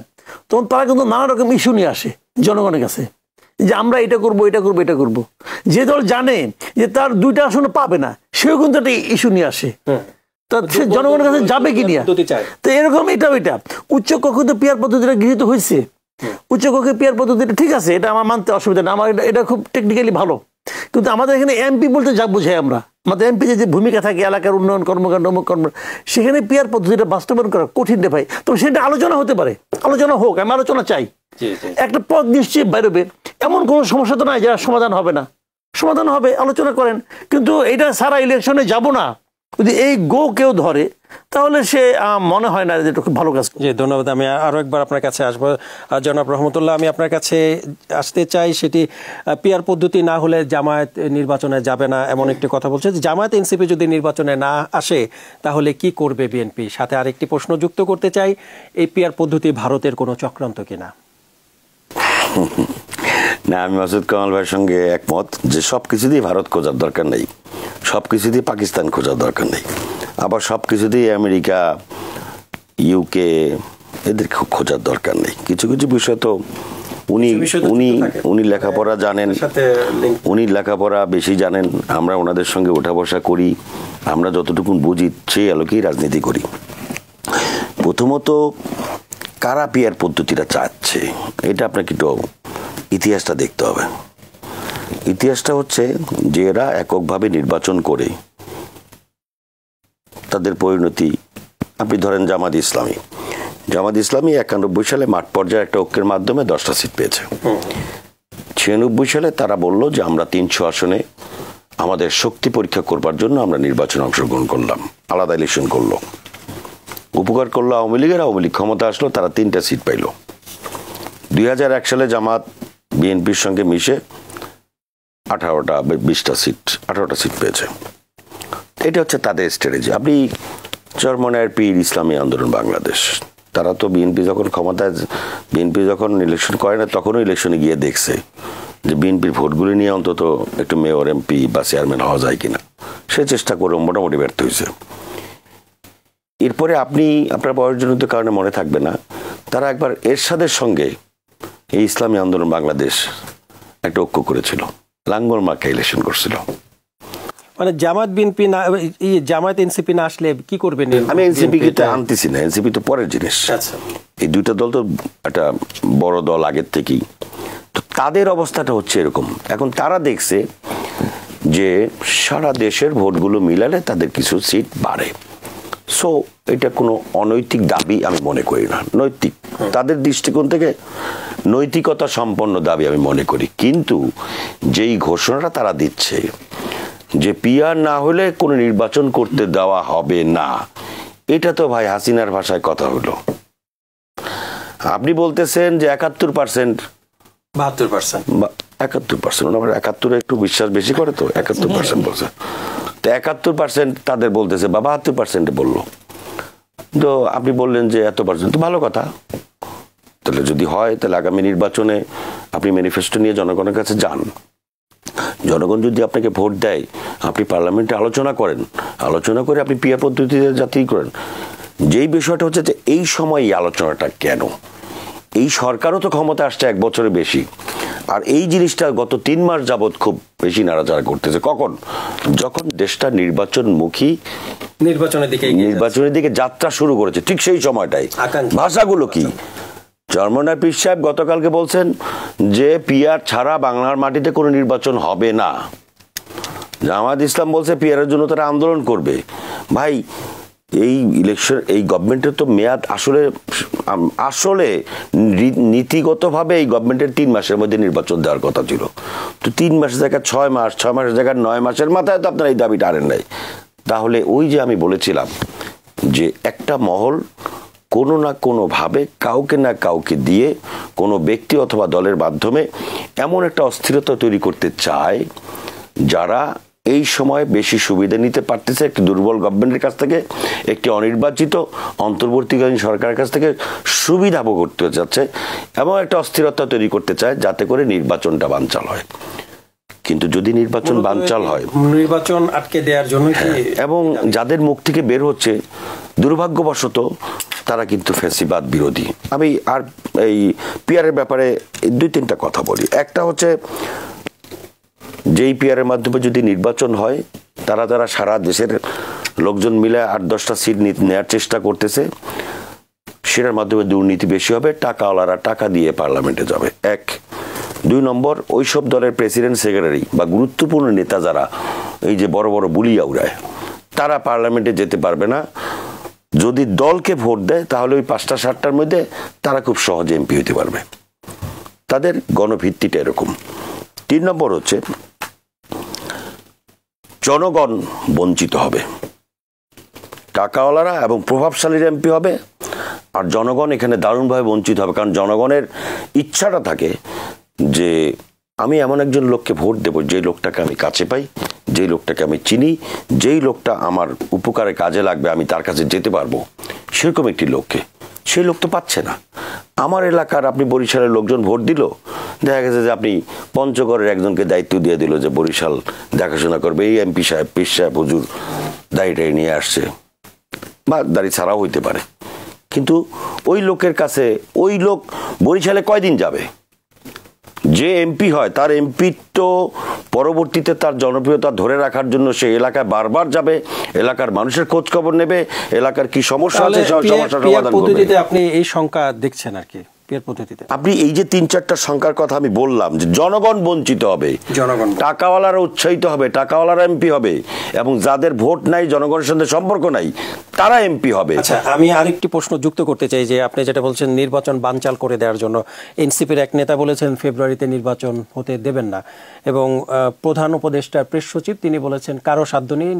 তখন তারা কিন্তু নানা রকম ইস্যু নিয়ে আসে জনগণের কাছে, যে আমরা এটা করবো, এটা করবো, এটা করবো। যে দল জানে যে তার 2টা আসন পাবে না, সেও কিন্তু একটা ইস্যু নিয়ে আসে, সে জনগণের কাছে যাবে কি নিয়ে। তো এরকম এটা ওইটা উচ্চকক্ষ তো পিআর পদ্ধতিটা গৃহীত হয়েছে, উচ্চকক্ষে পিআর পদ্ধতিটা ঠিক আছে, এটা আমার মানতে অসুবিধা না, আমার এটা খুব টেকনিক্যালি ভালো। কিন্তু আমাদের এখানে এমপি বলতে যা বুঝাই আমরা, আমাদের এমপি যে ভূমিকা থাকে এলাকার উন্নয়ন কর্মকাণ্ড সেখানে পিয়ার পদ্ধতিটা বাস্তবায়ন করা কঠিন রে ভাই। তবে সেটা আলোচনা হতে পারে, আলোচনা হোক, আমি আলোচনা চাই। একটা পথ নিশ্চয়ই বেরোবে, এমন কোনো সমস্যা তো নাই যারা সমাধান হবে না, সমাধান হবে, আলোচনা করেন। কিন্তু এটা সারা ইলেকশনে যাব না, যদি এই গো কেউ ধরে তাহলে সে মনে হয় না যে এটা খুব ভালো কাজ। জি ধন্যবাদ। আমি আরো একবার আপনার কাছে আসবো জনাব রহমতুল্লাহ, আমি আপনার কাছে আসতে চাই, সেটি পিয়ার পদ্ধতি না হলে জামায়াত নির্বাচনে যাবে না এমন একটি কথা বলছে। জামায়াত এনসিপি যদি নির্বাচনে না আসে তাহলে কি করবে বিএনপি? সাথে আরেকটি প্রশ্ন যুক্ত করতে চাই, এই পিয়ার পদ্ধতি ভারতের কোনো চক্রান্ত কিনা? না, আমি মাসুদ কামাল ভাইয়ের সঙ্গে একমত যে সবকিছুতেই ভারত খোঁজার দরকার নেই, সবকিছুতেই পাকিস্তান খোঁজার দরকার নেই, আবার সবকিছুতেই আমেরিকা, ইউকে এদের খোঁজার দরকার নেই। কিছু কিছু বিষয় তো উনি লেখাপড়া জানেন, উনি লেখাপড়া বেশি জানেন, আমরা ওনাদের সঙ্গে ওঠা বসা করি, আমরা যতটুকু বুঝি সেই আলোকেই রাজনীতি করি। প্রথমত কারা পিয়ার পদ্ধতিটা চাচ্ছে এটা আপনাকে একটু ইতিহাসটা দেখতে হবে। ইতিহাসটা হচ্ছে যে এরা এককভাবে নির্বাচন করে তাদের পরিণতি, আপনি ধরেন জামাত ইসলামী 91 সালে মাঠ পর্যায়ে একটা ঐক্যের মাধ্যমে 10টা সিট পেয়েছে। 96 সালে তারা বলল যে আমরা 300 আসনে আমাদের শক্তি পরীক্ষা করবার জন্য আমরা নির্বাচনে অংশগ্রহণ করলাম, আলাদা ইলেকশন করলো, উপকার করলো আওয়ামী লীগের। আওয়ামী লীগ ক্ষমতা আসলো, তারা 3টা সিট পাইল। 2001 সালে জামাত বিএনপির সঙ্গে মিশে 18টা সিট পেয়েছে। এটা হচ্ছে তাদের স্ট্র্যাটেজি। আপনি চরমনায়ের পীর ইসলামী আন্দোলন বাংলাদেশ, তারা তো বিএনপি যখন ইলেকশন করে না তখনও ইলেকশনে গিয়ে দেখছে যে বিএনপির ভোটগুলি নিয়ে অন্তত একটু মেয়র, এমপি বা চেয়ারম্যান হওয়া যায় কিনা, সে চেষ্টা করে মোটামুটি ব্যর্থ হয়েছে। এরপরে আপনি আপনার বয়সজনিত কারণে মনে থাকবে না, তারা একবার এরশাদের সঙ্গে এই ইসলামী আন্দোলন বাংলাদেশ একটা ঐক্য করেছিল, লাঙ্গল মার্কা ইলেকশন করছিল। মানে জামায়াত বিএনপি না, জামায়াত এনসিপি না আসলে কি করবেন? আমি এনসিপি কে আনতেছি না, এনসিপি তো পরের জিনিস। এই দুইটা দল তো একটা বড় দল আগের থেকেই, তো তাদের অবস্থাটা হচ্ছে এরকম। এখন তারা দেখছে যে সারা দেশের ভোটগুলো মিলালে তাদের কিছু সিট বাড়ে। সো এটা কোনো অনৈতিক দাবি আমি মনে করি না, নৈতিক, তাদের দৃষ্টিকোণ থেকে নৈতিকতা সম্পন্ন দাবি আমি মনে করি। কিন্তু যেই ঘোষণাটা তারা দিচ্ছে যে পিয়ার না হলে কোনো নির্বাচন করতে দেওয়া হবে না, এটা তো ভাই হাসিনার ভাষায় কথা হলো। আপনি বলতেছেন যে 71%, 71%, ওনার 71 একটু বিশ্বাস বেশি করে তো 71% বলছে, তো 71% তাদের বলতেছে বা 72% বললো। তো আপনি বললেন যে এত পার্সেন্ট, তো ভালো কথা। তাহলে যদি হয় তাহলে আগামী নির্বাচনে আপনি ম্যানিফেস্টো নিয়ে জনগণের কাছে যান, জনগণ যদি আপনাকে ভোট দেয় আপনি পার্লামেন্টে আলোচনা করেন, আলোচনা করে আপনি পিয়ার পদ্ধতিতে যাত্রী করেন। যেই বিষয়টা হচ্ছে যে এই সময় এই আলোচনাটা কেন, এই সরকারও তো ক্ষমতা আসছে 1 বছরের বেশি, আর এই জিনিসটা গত 3 মাস যাবৎ খুব বেশি নাড়াচাড়া করতেছে। কখন? যখন দেশটা নির্বাচনমুখী, নির্বাচনের দিকে যাত্রা শুরু করেছে, ঠিক সেই সময়টাই ভাষাগুলো কি। চরমনায় পীর সাহেব গতকালকে বলছেন যে পিয়ার ছাড়া বাংলার মাটিতে কোনো নির্বাচন হবে না। জামায়াত ইসলাম বলছে পিয়ারের জন্য তারা আন্দোলন করবে। ভাই এই ইলেকশন, এই গভর্নমেন্টের তো মেয়াদ আসলে নীতিগতভাবে এই গভর্নমেন্টের 3 মাসের মধ্যে নির্বাচন দেওয়ার কথা ছিল। তো 3 মাসের জায়গায় 6 মাস, 6 মাসের জায়গায় 9 মাসের মাথায় তো আপনারা এই দাবিটা আনেন নাই। তাহলে ওই যে আমি বলেছিলাম যে একটা মহল কোনো না কোনোভাবে কাউকে না কাউকে দিয়ে, কোনো ব্যক্তি অথবা দলের মাধ্যমে এমন একটা অস্থিরতা তৈরি করতে চায় যারা এই সময় বেশি সুবিধা নিতে পারতেছে একটি দুর্বল গভর্নমেন্টের কাছ থেকে, একটি অনির্বাচিত অন্তর্বর্তীকালীন সরকারের কাছ থেকে সুবিধা ভোগ করতে যাচ্ছে, এবং একটা অস্থিরতা তৈরি করতে চায় যাতে করে নির্বাচনটা বানচাল হয়। কিন্তু যদি নির্বাচন বানচাল হয়, নির্বাচন আটকে দেওয়ার জন্য, এবং যাদের মুখ থেকে বের হচ্ছে দুর্ভাগ্যবশত তারা কিন্তু ফ্যাসিবাদ বিরোধী। আমি আর এই পিয়ারের ব্যাপারে 2-3টা কথা বলি। একটা হচ্ছে যেই পিয়ারের মাধ্যমে যদি নির্বাচন হয়, তারা সারা দেশের লোকজন মিলে 8-10টা সিট নেওয়ার চেষ্টা করতেছে, সেটার মাধ্যমে দুর্নীতি বেশি হবে, টাকাওয়ালারা টাকা দিয়ে পার্লামেন্টে যাবে। 1 2 নম্বর, ওইসব দলের প্রেসিডেন্ট সেক্রেটারি বা গুরুত্বপূর্ণ নেতা যারা এই যে বড় বড় বুলিয়া উড়ায়, তারা পার্লামেন্টে যেতে পারবে না। যদি দলকে ভোট দেয় তাহলে ওই 5টা 7টার মধ্যে তারা খুব সহজে এমপি হতে পারবে। তাদের গণভিত্তিটা এরকম। 3 নম্বর হচ্ছে জনগণ বঞ্চিত হবে, টাকাওয়ালারা এবং প্রভাবশালীর এমপি হবে, আর জনগণ এখানে দারুণভাবে বঞ্চিত হবে। কারণ জনগণের ইচ্ছাটা থাকে যে আমি এমন একজন লোককে ভোট দেব যে লোকটাকে আমি কাছে পাই, যেই লোকটাকে আমি চিনি, যেই লোকটা আমার উপকারে কাজে লাগবে, আমি তার কাছে যেতে পারবো, সেরকম একটি লোককে। সেই লোক তো পাচ্ছে না। আমার এলাকার আপনি বরিশালের লোকজন ভোট দিল, দেখা গেছে যে আপনি পঞ্চগড়ের একজনকে দায়িত্ব দিয়ে দিল যে বরিশাল দেখাশোনা করবে, এই এমপি সাহেব, পীর সাহেব, হুজুর দাড়িটাই নিয়ে আসছে, বা দাড়ি ছাড়াও হইতে পারে। কিন্তু ওই লোকের কাছে ওই লোক বরিশালে কয়দিন যাবে? যে এমপি হয় তার এমপি তো পরবর্তীতে তার জনপ্রিয়তা ধরে রাখার জন্য সে এলাকায় বারবার যাবে, এলাকার মানুষের খোঁজ খবর নেবে, এলাকার কি সমস্যা আছে সমস্যা সমাধান করবে। আপনি এই সংখ্যা দেখছেন আর কি পদ্ধতিতে। আপনি এই যে 3-4টা সংখ্যার কথা আমি বললাম, যে জনগণ বঞ্চিত হবে, জনগণ টাকাওয়ালারা উৎসাহিত হবে, টাকাওয়ালারা এমপি হবে, এবং যাদের ভোট নাই, জনগণের সাথে সম্পর্ক নাই, তারা এমপি হবে। আচ্ছা, আমি আরেকটি প্রশ্ন যুক্ত করতে চাই যে আপনি যেটা বলছেন নির্বাচন বানচাল করে দেওয়ার জন্য, এনসিপির এক নেতা বলেছেন ফেব্রুয়ারিতে নির্বাচন হতে দেবেন না, এবং প্রধান উপদেষ্টার প্রেস সচিব তিনি বলেছেন কারো সাধ্য নেই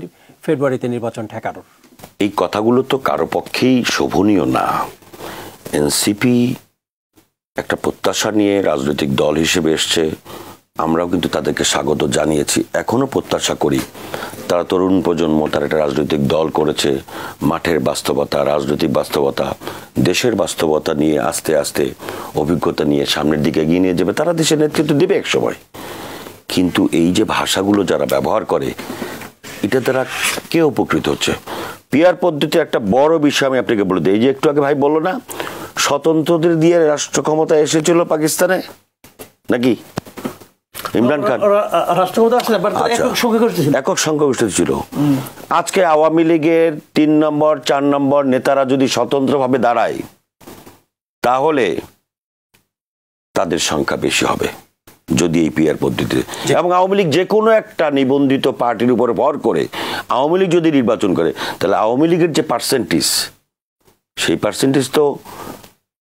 ফেব্রুয়ারিতে নির্বাচন ঠেকানোর। এই কথাগুলো তো কারো পক্ষেই শোভনীয় না। এনসিপি একটা প্রত্যাশা নিয়ে রাজনৈতিক দল হিসেবে এসছে, আমরাও কিন্তু তাদেরকে স্বাগত জানিয়েছি, এখনো প্রত্যাশা করি। তারা তরুণ প্রজন্ম, তারা একটা রাজনৈতিক দল করেছে, মাঠের বাস্তবতা, রাজনৈতিক বাস্তবতা, দেশের বাস্তবতা নিয়ে আস্তে আস্তে অভিজ্ঞতা নিয়ে সামনের দিকে এগিয়ে নিয়ে যাবে, তারা দেশের নেতৃত্ব দেবে এক সময়। কিন্তু এই যে ভাষাগুলো যারা ব্যবহার করে, এটা দ্বারা কে উপকৃত হচ্ছে? পিয়ার পদ্ধতি একটা বড় বিষয় আমি আপনাকে বলে দিই। এই যে একটু আগে ভাই বললো না, স্বতন্ত্রদের দিয়ে রাষ্ট্র ক্ষমতা এসেছিল পাকিস্তানে, নাকি ইমরান খান একক সংখ্যাগরিষ্ঠ ছিল। আজকে আওয়ামী লীগের 3 নম্বর 4 নম্বর নেতারা যদি স্বতন্ত্রভাবে দাঁড়ায়, তাহলে তাদের সংখ্যা বেশি হবে যদি এই পিয়ার পদ্ধতিতে, এবং আওয়ামী লীগ যে কোনো একটা নিবন্ধিত পার্টির উপরে ভর করে আওয়ামী লীগ যদি নির্বাচন করে, তাহলে আওয়ামী লীগের যে পার্সেন্টেজ, সেই পার্সেন্টেজ তো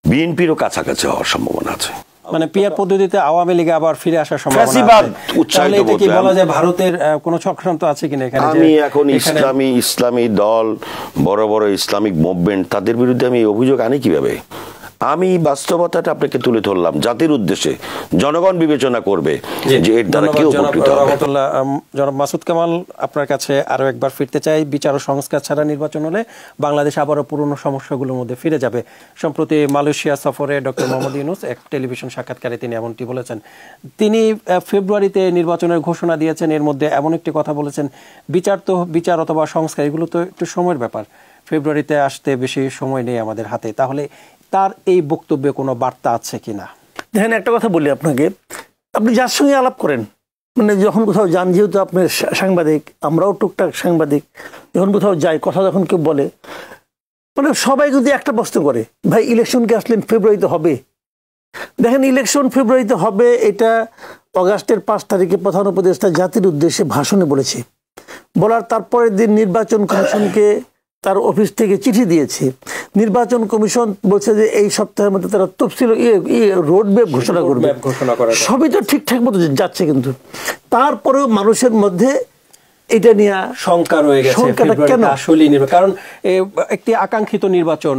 বিএনপিরও কাছাকাছি হওয়ার সম্ভাবনা আছে। মানে পিয়ার পদ্ধতিতে আওয়ামী লীগে আবার ফিরে আসার সম্ভাবনা আছে। বলা যায় ভারতের কোন চক্রান্ত আছে কিনা এখানে? আমি এখন ইসলামী দল, বড় বড় ইসলামিক মুভমেন্ট, তাদের বিরুদ্ধে আমি অভিযোগ আনি কিভাবে? আমি বাস্তবতাটা আপনাকে তুলে ধরলাম জাতির উদ্দেশ্যে, জনগণ বিবেচনা করবে যে এর দ্বারা কি উপকৃত হবে। জনাব মাসুদ কামাল, আপনার কাছে আরো একবার ফিরতে চাই। বিচার ও সংস্কার ছাড়া নির্বাচন হলে বাংলাদেশ আবারও পুরনো সমস্যাগুলোর মধ্যে ফিরে যাবে। সম্প্রতি মালয়েশিয়া সফরে ডক্টর মোহাম্মদ ইউনূস এক টেলিভিশন সাক্ষাৎকারে তিনি এমনটি বলেছেন। তিনি ফেব্রুয়ারিতে নির্বাচনের ঘোষণা দিয়েছেন, এর মধ্যে এমন একটি কথা বলেছেন, বিচার অথবা সংস্কার এগুলো তো একটু সময়ের ব্যাপার, ফেব্রুয়ারিতে আসতে বেশি সময় নেই আমাদের হাতে। তাহলে তার এই বক্তব্যে কোনো বার্তা আছে কিনা? দেখেন, একটা কথা বলি আপনাকে, আপনি যার সঙ্গে আলাপ করেন, মানে যখন কোথাও যান, যেহেতু আপনি সাংবাদিক, আমরাও টুকটাক সাংবাদিক, যখন কোথাও যাই, কথা যখন কেউ বলে, মানে সবাই যদি একটা প্রশ্ন করে, ভাই ইলেকশনকে আসলেন ফেব্রুয়ারিতে হবে? দেখেন, ইলেকশন ফেব্রুয়ারিতে হবে এটা অগাস্টের 5 তারিখে প্রধান উপদেষ্টা জাতির উদ্দেশ্যে ভাষণে বলেছে। বলার তারপরের দিন নির্বাচন কমিশনকে তার অফিস থেকে চিঠি দিয়েছে। নির্বাচন কমিশন বলছে যে এই সপ্তাহের মধ্যে তারা তফসিল রোড ম্যাপ ঘোষণা করবে। সবই তো ঠিকঠাক মতো যাচ্ছে, কিন্তু তারপরেও মানুষের মধ্যে এটা নিয়ে শঙ্কা রয়ে গেছে। কেন? আসলে কারণ একটি আকাঙ্ক্ষিত নির্বাচন,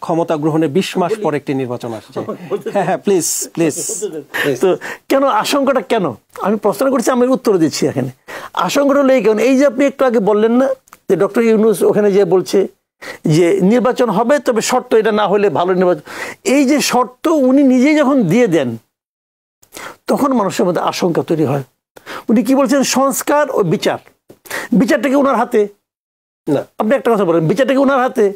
ক্ষমতা গ্রহণের 20 মাস পর একটি নির্বাচন আসছে। হ্যাঁ, প্লিজ প্লিজ। তো কেন আশঙ্কাটা কেন? আমি প্রশ্ন করছি, আমি উত্তর দিচ্ছি। এখানে আশঙ্কাটা হলো এই কারণ, এই যে আপনি একটু আগে বললেন না যে ডক্টর ইউনূস ওখানে যে বলছে যে নির্বাচন হবে, তবে শর্ত এটা না হলে ভালো নির্বাচন, এই যে শর্ত উনি নিজেই যখন দিয়ে দেন, তখন মানুষের মধ্যে আশঙ্কা তৈরি হয়। উনি কি বলছেন? সংস্কার ও বিচার, বিচারটাকে ওনার হাতে না। আপনি একটা কথা বলেন, বিচারটাকে ওনার হাতে।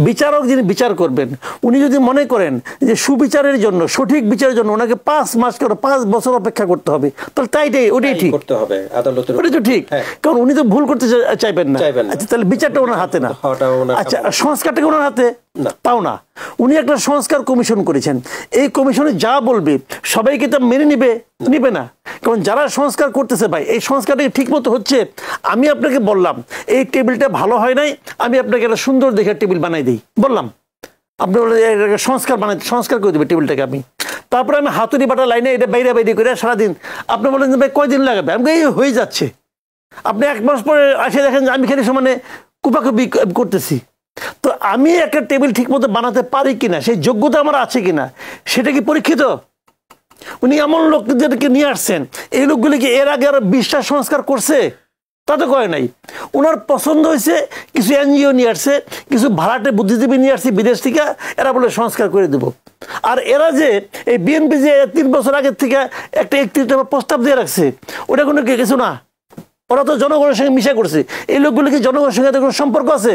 বিচারক যিনি বিচার করবেন, উনি যদি মনে করেন যে সুবিচারের জন্য, সঠিক বিচারের জন্য ওনাকে 5 মাস কেন 5 বছর অপেক্ষা করতে হবে, তাহলে ওটাই ঠিক করতে হবে, ওটাই তো ঠিক। কারণ উনি তো ভুল করতে চাইবেন না। আচ্ছা, তাহলে বিচারটা ওনার হাতে না। আচ্ছা, সংস্কারটাকে ওনার হাতে। তাও না, উনি একটা সংস্কার কমিশন করেছেন। এই কমিশনে যা বলবে সবাইকে তা মেনে নিবে না, কারণ যারা সংস্কার করতেছে ভাই এই সংস্কারটা ঠিক মতো হচ্ছে। আমি আপনাকে বললাম এই টেবিলটা ভালো হয় নাই, আমি আপনাকে একটা সুন্দর দেখে টেবিল বানাই দিই বললাম, আপনি সংস্কার করে দেবে টেবিলটাকে আমি, তারপরে আমি হাতুড়ি বাটা লাইনে এটা বাইরে করে সারাদিন, আপনি বলেন যে ভাই কয়দিন লাগাবে, আমি এই হয়ে যাচ্ছে। আপনি 1 মাস পরে আসে দেখেন যে আমি খালি সমানে কুপাকুপি করতেছি। তো আমি একটা টেবিল ঠিক মতো বানাতে পারি কিনা, সেই যোগ্যতা আমার আছে কিনা, সেটা কি পরীক্ষিত? উনি এমন লোকদেরকে নিয়ে আসছেন, এই লোকগুলি কি এর আগে আরো 20টা সংস্কার করছে? তা তো করে নাই। ওনার পছন্দ হয়েছে, কিছু এনজিও নিয়ে আসছে, কিছু ভাড়াটে বুদ্ধিজীবী নিয়ে আসছে বিদেশ থেকে, এরা বলে সংস্কার করে দেব। আর এরা যে এই বিএনপি যে 3 বছর আগের থেকে একটা 31 দফা প্রস্তাব দিয়ে রাখছে, ওটা কোনো কিছু না, ওরা তো জনগণের সঙ্গে মিশা করছে। এই লোকগুলি কি জনগণের সঙ্গে কোনো সম্পর্ক আছে?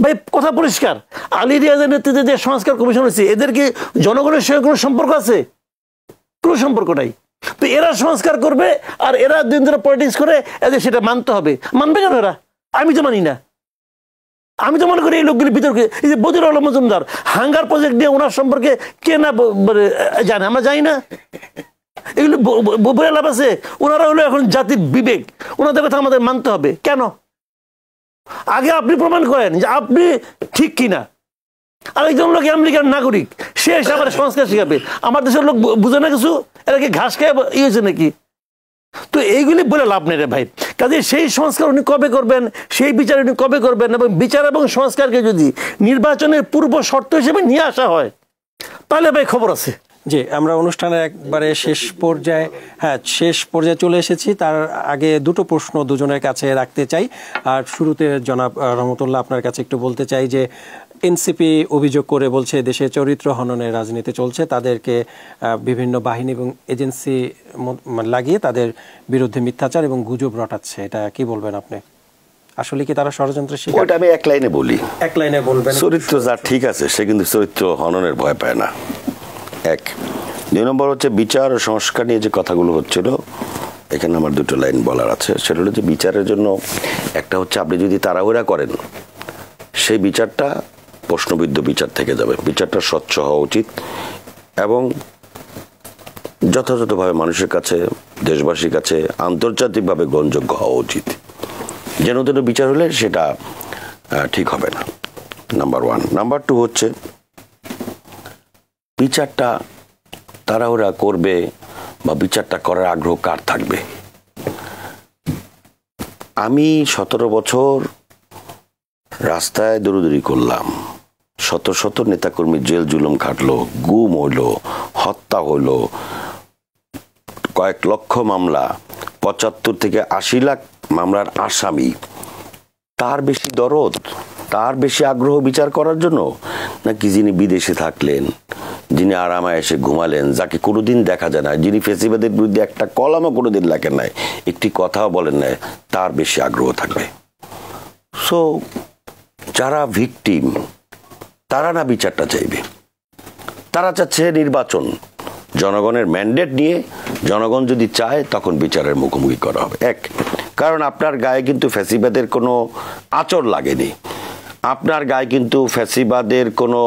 ভাই কথা পরিষ্কার, আলী রিয়াজের নেতৃত্বে যে সংস্কার কমিশন হয়েছে, এদের কি জনগণের সঙ্গে কোনো সম্পর্ক আছে? কোনো সম্পর্ক নাই। তো এরা সংস্কার করবে আর এরা দিন ধরে পলিটিক্স করে, এদের সেটা মানতে হবে। মানবে কেন এরা? আমি তো মানি না। আমি তো মনে করি এই লোকগুলি বিতর্কে, এই যে বদিউল আলম মজুমদার হাঙ্গার প্রজেক্ট নিয়ে ওনার সম্পর্কে কে না জানে, আমরা জানি না? এগুলো বলে লাভ আছে? ওনারা হলো এখন জাতির বিবেক, ওনাদের কথা আমাদের মানতে হবে। কেন? আগে আপনি প্রমাণ করেন যে আপনি ঠিক কিনা। আরেকজন লোক আমেরিকার নাগরিক, সে এসে আবার সংস্কার শিখাবে। আমার দেশের লোক বুঝে না কিছু, এরা কি ঘাস খেয়ে ইয়েছে নাকি? তো এইগুলি বলে লাভ নেই রে ভাই। কাজে সেই সংস্কার উনি কবে করবেন, সেই বিচার উনি কবে করবেন, এবং বিচার এবং সংস্কারকে যদি নির্বাচনের পূর্ব শর্ত হিসেবে নিয়ে আসা হয়, তাহলে ভাই খবর আছে। জি, আমরা অনুষ্ঠানের একবারে শেষ পর্যায়ে চলে এসেছি। তার আগে দুটো প্রশ্ন দুজনের কাছে রাখতে চাই। আর শুরুতে জনাব রহমতুল্লাহ আপনার কাছে একটু বলতে চাই যে এনসিপি অভিযোগ করে বলছে দেশে চরিত্র হননের রাজনীতি চলছে, তাদেরকে বিভিন্ন বাহিনী এবং এজেন্সি লাগিয়ে তাদের বিরুদ্ধে মিথ্যাচার এবং গুজব রটাচ্ছে। এটা কি বলবেন আপনি? আসলে কি তারা ষড়যন্ত্রের শিকার? ওটা আমি এক লাইনে বলি। এক লাইনে বলবেন। চরিত্র যার ঠিক আছে সে কিন্তু চরিত্র হননের ভয় পায় না। 1 2 নম্বর হচ্ছে বিচার ও সংস্কার নিয়ে যে কথাগুলো হচ্ছিল, এখানে আমার 2টো লাইন বলার আছে। সেটা হলো যে বিচারের জন্য একটা হচ্ছে আপনি যদি তাড়াহুড়া করেন, সেই বিচারটা প্রশ্নবিদ্ধ বিচার থেকে যাবে। বিচারটা স্বচ্ছ হওয়া উচিত এবং যথাযথভাবে মানুষের কাছে, দেশবাসীর কাছে আন্তর্জাতিকভাবে গ্রহণযোগ্য হওয়া উচিত। যেন তেন বিচার হলে সেটা ঠিক হবে না, নাম্বার 1। নাম্বার 2 হচ্ছে বিচারটা তাড়াহুড়া করবে বা বিচারটা করার আগ্রহ কার থাকবে? আমি 17 বছর রাস্তায় দৌড়দৌড়ি করলাম, শত নেতাকর্মী জেল জুলুম খাটলো, গুম হইলো, হত্যা হইলো, কয়েক লক্ষ মামলা, 75 থেকে 80 লাখ মামলার আসামি। তার বেশি দরদ, তার বেশি আগ্রহ বিচার করার জন্য নাকি যিনি বিদেশে থাকলেন, যিনি আরামে এসে ঘুমালেন, যাকে কোনোদিন দেখা যায় না, যিনি ফেসিবাদের বিরুদ্ধে একটা কলমও কোনোদিন লেখেন নাই, একটি কথাও বলেন নাই, তার বেশি আগ্রহ থাকবে? সো যারা ভিকটিম তারা না বিচারটা চাইবে, তারা চাচ্ছে নির্বাচন, জনগণের ম্যান্ডেট নিয়ে জনগণ যদি চায় তখন বিচারের মুখোমুখি করা হবে। 1, কারণ আপনার গায়ে কিন্তু ফ্যাসিবাদের কোনো আচর লাগেনি, আপনার গায়ে কিন্তু ফ্যাসিবাদের কোনো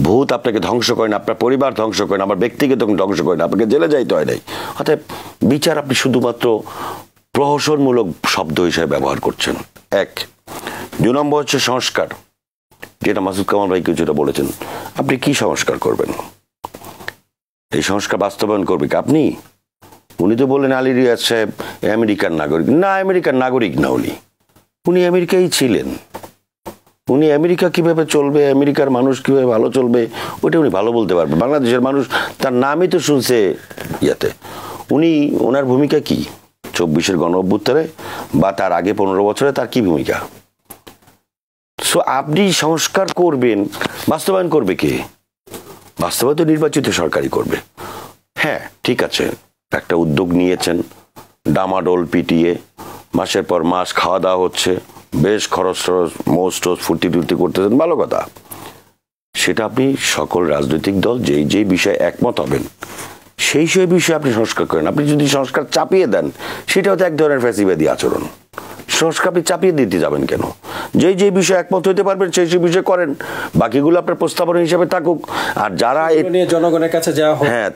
ভূত আপনাকে ধ্বংস করে না, আপনার পরিবার ধ্বংস করে না, আমার ব্যক্তিগত ধ্বংস করে না, আপনাকে জেলে যাইতে হয় নাই। অর্থাৎ বিচার আপনি শুধুমাত্র প্রহসনমূলক শব্দ হিসেবে ব্যবহার করছেন। 1 2 নম্বর হচ্ছে সংস্কার, যেটা মাসুদ কামাল ভাই কিছুটা বলেছেন। আপনি কি সংস্কার করবেন? এই সংস্কার বাস্তবায়ন করবে কি আপনি? উনি তো বললেন আলী রিয়াজ সাহেব আমেরিকার নাগরিক। না, আমেরিকার নাগরিক না, উনি আমেরিকায় ছিলেন। উনি আমেরিকা কিভাবে চলবে, আমেরিকার মানুষ কিভাবে ভালো চলবে, ওটা উনি ভালো বলতে পারবে। বাংলাদেশের মানুষ তার নামই তো শুনছে ইয়াতে। ওনার ভূমিকা কি 24-এর গণ-অভ্যুত্থানে বা তার আগে 15 বছরে তার কি ভূমিকা? সো আপনি সংস্কার করবেন, বাস্তবায়ন করবে কে? বাস্তবায়ন তো নির্বাচিত সরকারই করবে। হ্যাঁ ঠিক আছে, একটা উদ্যোগ নিয়েছেন, ডামাডোল পিটিয়ে মাসের পর মাস খাওয়া দাওয়া হচ্ছে, বেশ খরচ মোজ টোজ ফুর্তি টুর্তি করতেছেন, ভালো কথা। সেটা আপনি সকল রাজনৈতিক দল যেই বিষয়ে একমত হবেন সেই বিষয়ে আপনি সংস্কার করেন। আপনি যদি সংস্কার চাপিয়ে দেন, সেটা হচ্ছে এক ধরনের ফ্যাসিবাদী আচরণ। সংস্কার আপনি চাপিয়ে দিতে যাবেন কেন? যে বিষয়ে একমত হইতে পারবেন সেই বিষয়ে করেন, বাকিগুলো আপনার প্রস্তাবনা হিসেবে থাকুক। আর যারা জনগণের কাছে যাওয়া হোক, হ্যাঁ,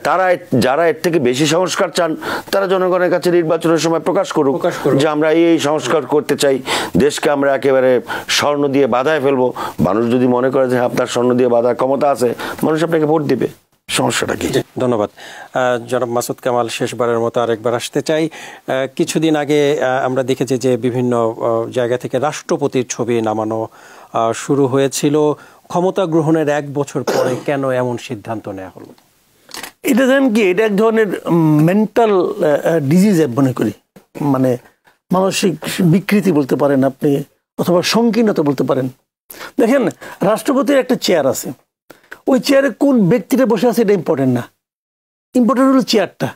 যারা এর থেকে বেশি সংস্কার চান তারা জনগণের কাছে নির্বাচনের সময় প্রকাশ করুক যে আমরা এই সংস্কার করতে চাই, দেশকে আমরা একেবারে স্বর্ণ দিয়ে বাঁধায় ফেলবো। মানুষ যদি মনে করে যে আপনার স্বর্ণ দিয়ে বাঁধার ক্ষমতা আছে, মানুষ আপনাকে ভোট দিবে। সমস্যাটা কি? ধন্যবাদ। জনাব মাসুদ কামাল, শেষবারের মতো আরেকবার আসতে চাই। কিছুদিন আগে আমরা দেখেছি যে বিভিন্ন জায়গা থেকে রাষ্ট্রপতির ছবি নামানো শুরু হয়েছিল। ক্ষমতা গ্রহণের 1 বছর পরে কেন এমন সিদ্ধান্ত নেওয়া হলো? এটা জানেন কি, এটা এক ধরনের মেন্টাল ডিজিজ মনে করি, মানে মানসিক বিকৃতি বলতে পারেন আপনি, অথবা সংকীর্ণতা বলতে পারেন। দেখেন, রাষ্ট্রপতির একটা চেয়ার আছে, ওই চেয়ারে কোন ব্যক্তিটা বসে আছে এটা ইম্পর্টেন্ট না, ইম্পর্টেন্ট হলো চেয়ারটা।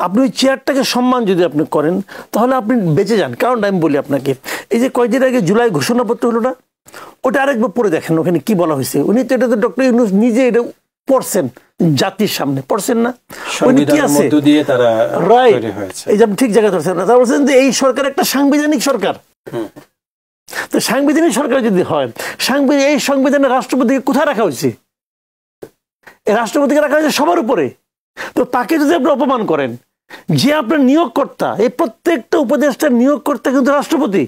আপনি ওই চেয়ারটাকে সম্মান যদি আপনি করেন তাহলে আপনি বেঁচে যান। কারণ আমি বলি আপনাকে, এই যে কয়েকদিন আগে জুলাই ঘোষণাপত্র হলো না, ওটা আরেকবার পড়ে দেখেন ওখানে কি বলা হয়েছে। উনি তো এটা তো ডক্টর ইউনূস নিজে এটা পড়ছেন, জাতির সামনে পড়ছেন না, কি আছে রাইট, এই যে আপনি ঠিক জায়গায় ধরছেন না। তা বলছেন যে এই সরকার একটা সাংবিধানিক সরকার। তো সাংবিধানিক সরকার যদি হয়, এই সংবিধানে রাষ্ট্রপতিকে কোথায় রাখা হয়েছে? এই রাষ্ট্রপতিকে রাখা হয়েছে সবার উপরে। তো তাকে যদি আপনি অপমান করেন, যে আপনার নিয়োগকর্তা, এই প্রত্যেকটা উপদেষ্টার নিয়োগকর্তা কিন্তু রাষ্ট্রপতি।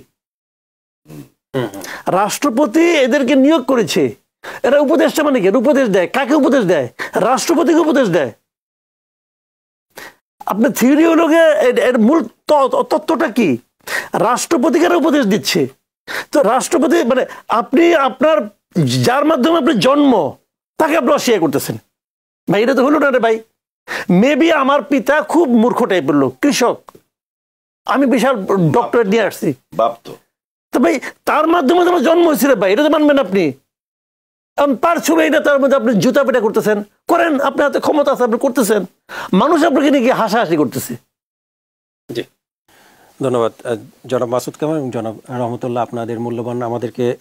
রাষ্ট্রপতি এদেরকে নিয়োগ করেছে, এরা উপদেষ্টা মানে কি? উপদেশ দেয়। কাকে উপদেশ দেয়? রাষ্ট্রপতিকে উপদেশ দেয়। আপনার থিওরি হলো এর মূল তত্ত্বটা কি? রাষ্ট্রপতিকে উপদেশ দিচ্ছে। তো রাষ্ট্রপতি মানে আপনি আপনার যার মাধ্যমে আপনি জন্ম, তাকে আপনি অস্বীকার করতেছেন। ভাই এটা তো হলো না রে ভাই। মেবি আমার পিতা খুব মূর্খ টাইপের লোক, কৃষক, আমি বিশাল ডক্টরেট নিয়ে আসছি, তো ভাই তার মাধ্যমে আমার জন্ম হয়েছিল ভাই, এটা তো মানবেন আপনি? তার ছবি এটা, তার মধ্যে আপনি জুতা পেটা করতেছেন, করেন, আপনার হাতে ক্ষমতা আছে, আপনি করতেছেন, মানুষ আপনাকে নিয়ে হাসাহাসি করতেছে। ধন্যবাদ জনাব মাসুদ কামাল এবং জনাব রহমতুল্লাহ, আপনাদের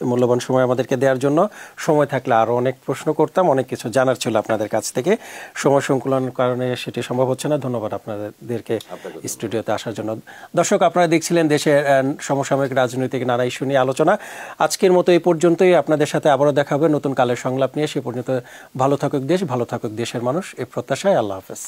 মূল্যবান সময় আমাদেরকে দেওয়ার জন্য। সময় থাকলে আরও অনেক প্রশ্ন করতাম, অনেক কিছু জানার ছিল আপনাদের কাছ থেকে, সময় সংকুলনের কারণে সেটি সম্ভব হচ্ছে না। ধন্যবাদ আপনাদেরকে স্টুডিওতে আসার জন্য। দর্শক, আপনারা দেখছিলেন দেশের সমসাময়িক রাজনৈতিক নানা ইস্যু নিয়ে আলোচনা। আজকের মতো এই পর্যন্তই। আপনাদের সাথে আবারও দেখা হবে নতুন কালের সংলাপ নিয়ে। সে পর্যন্ত ভালো থাকুক দেশ, ভালো থাকুক দেশের মানুষ, এই প্রত্যাশায় আল্লাহ হাফেজ।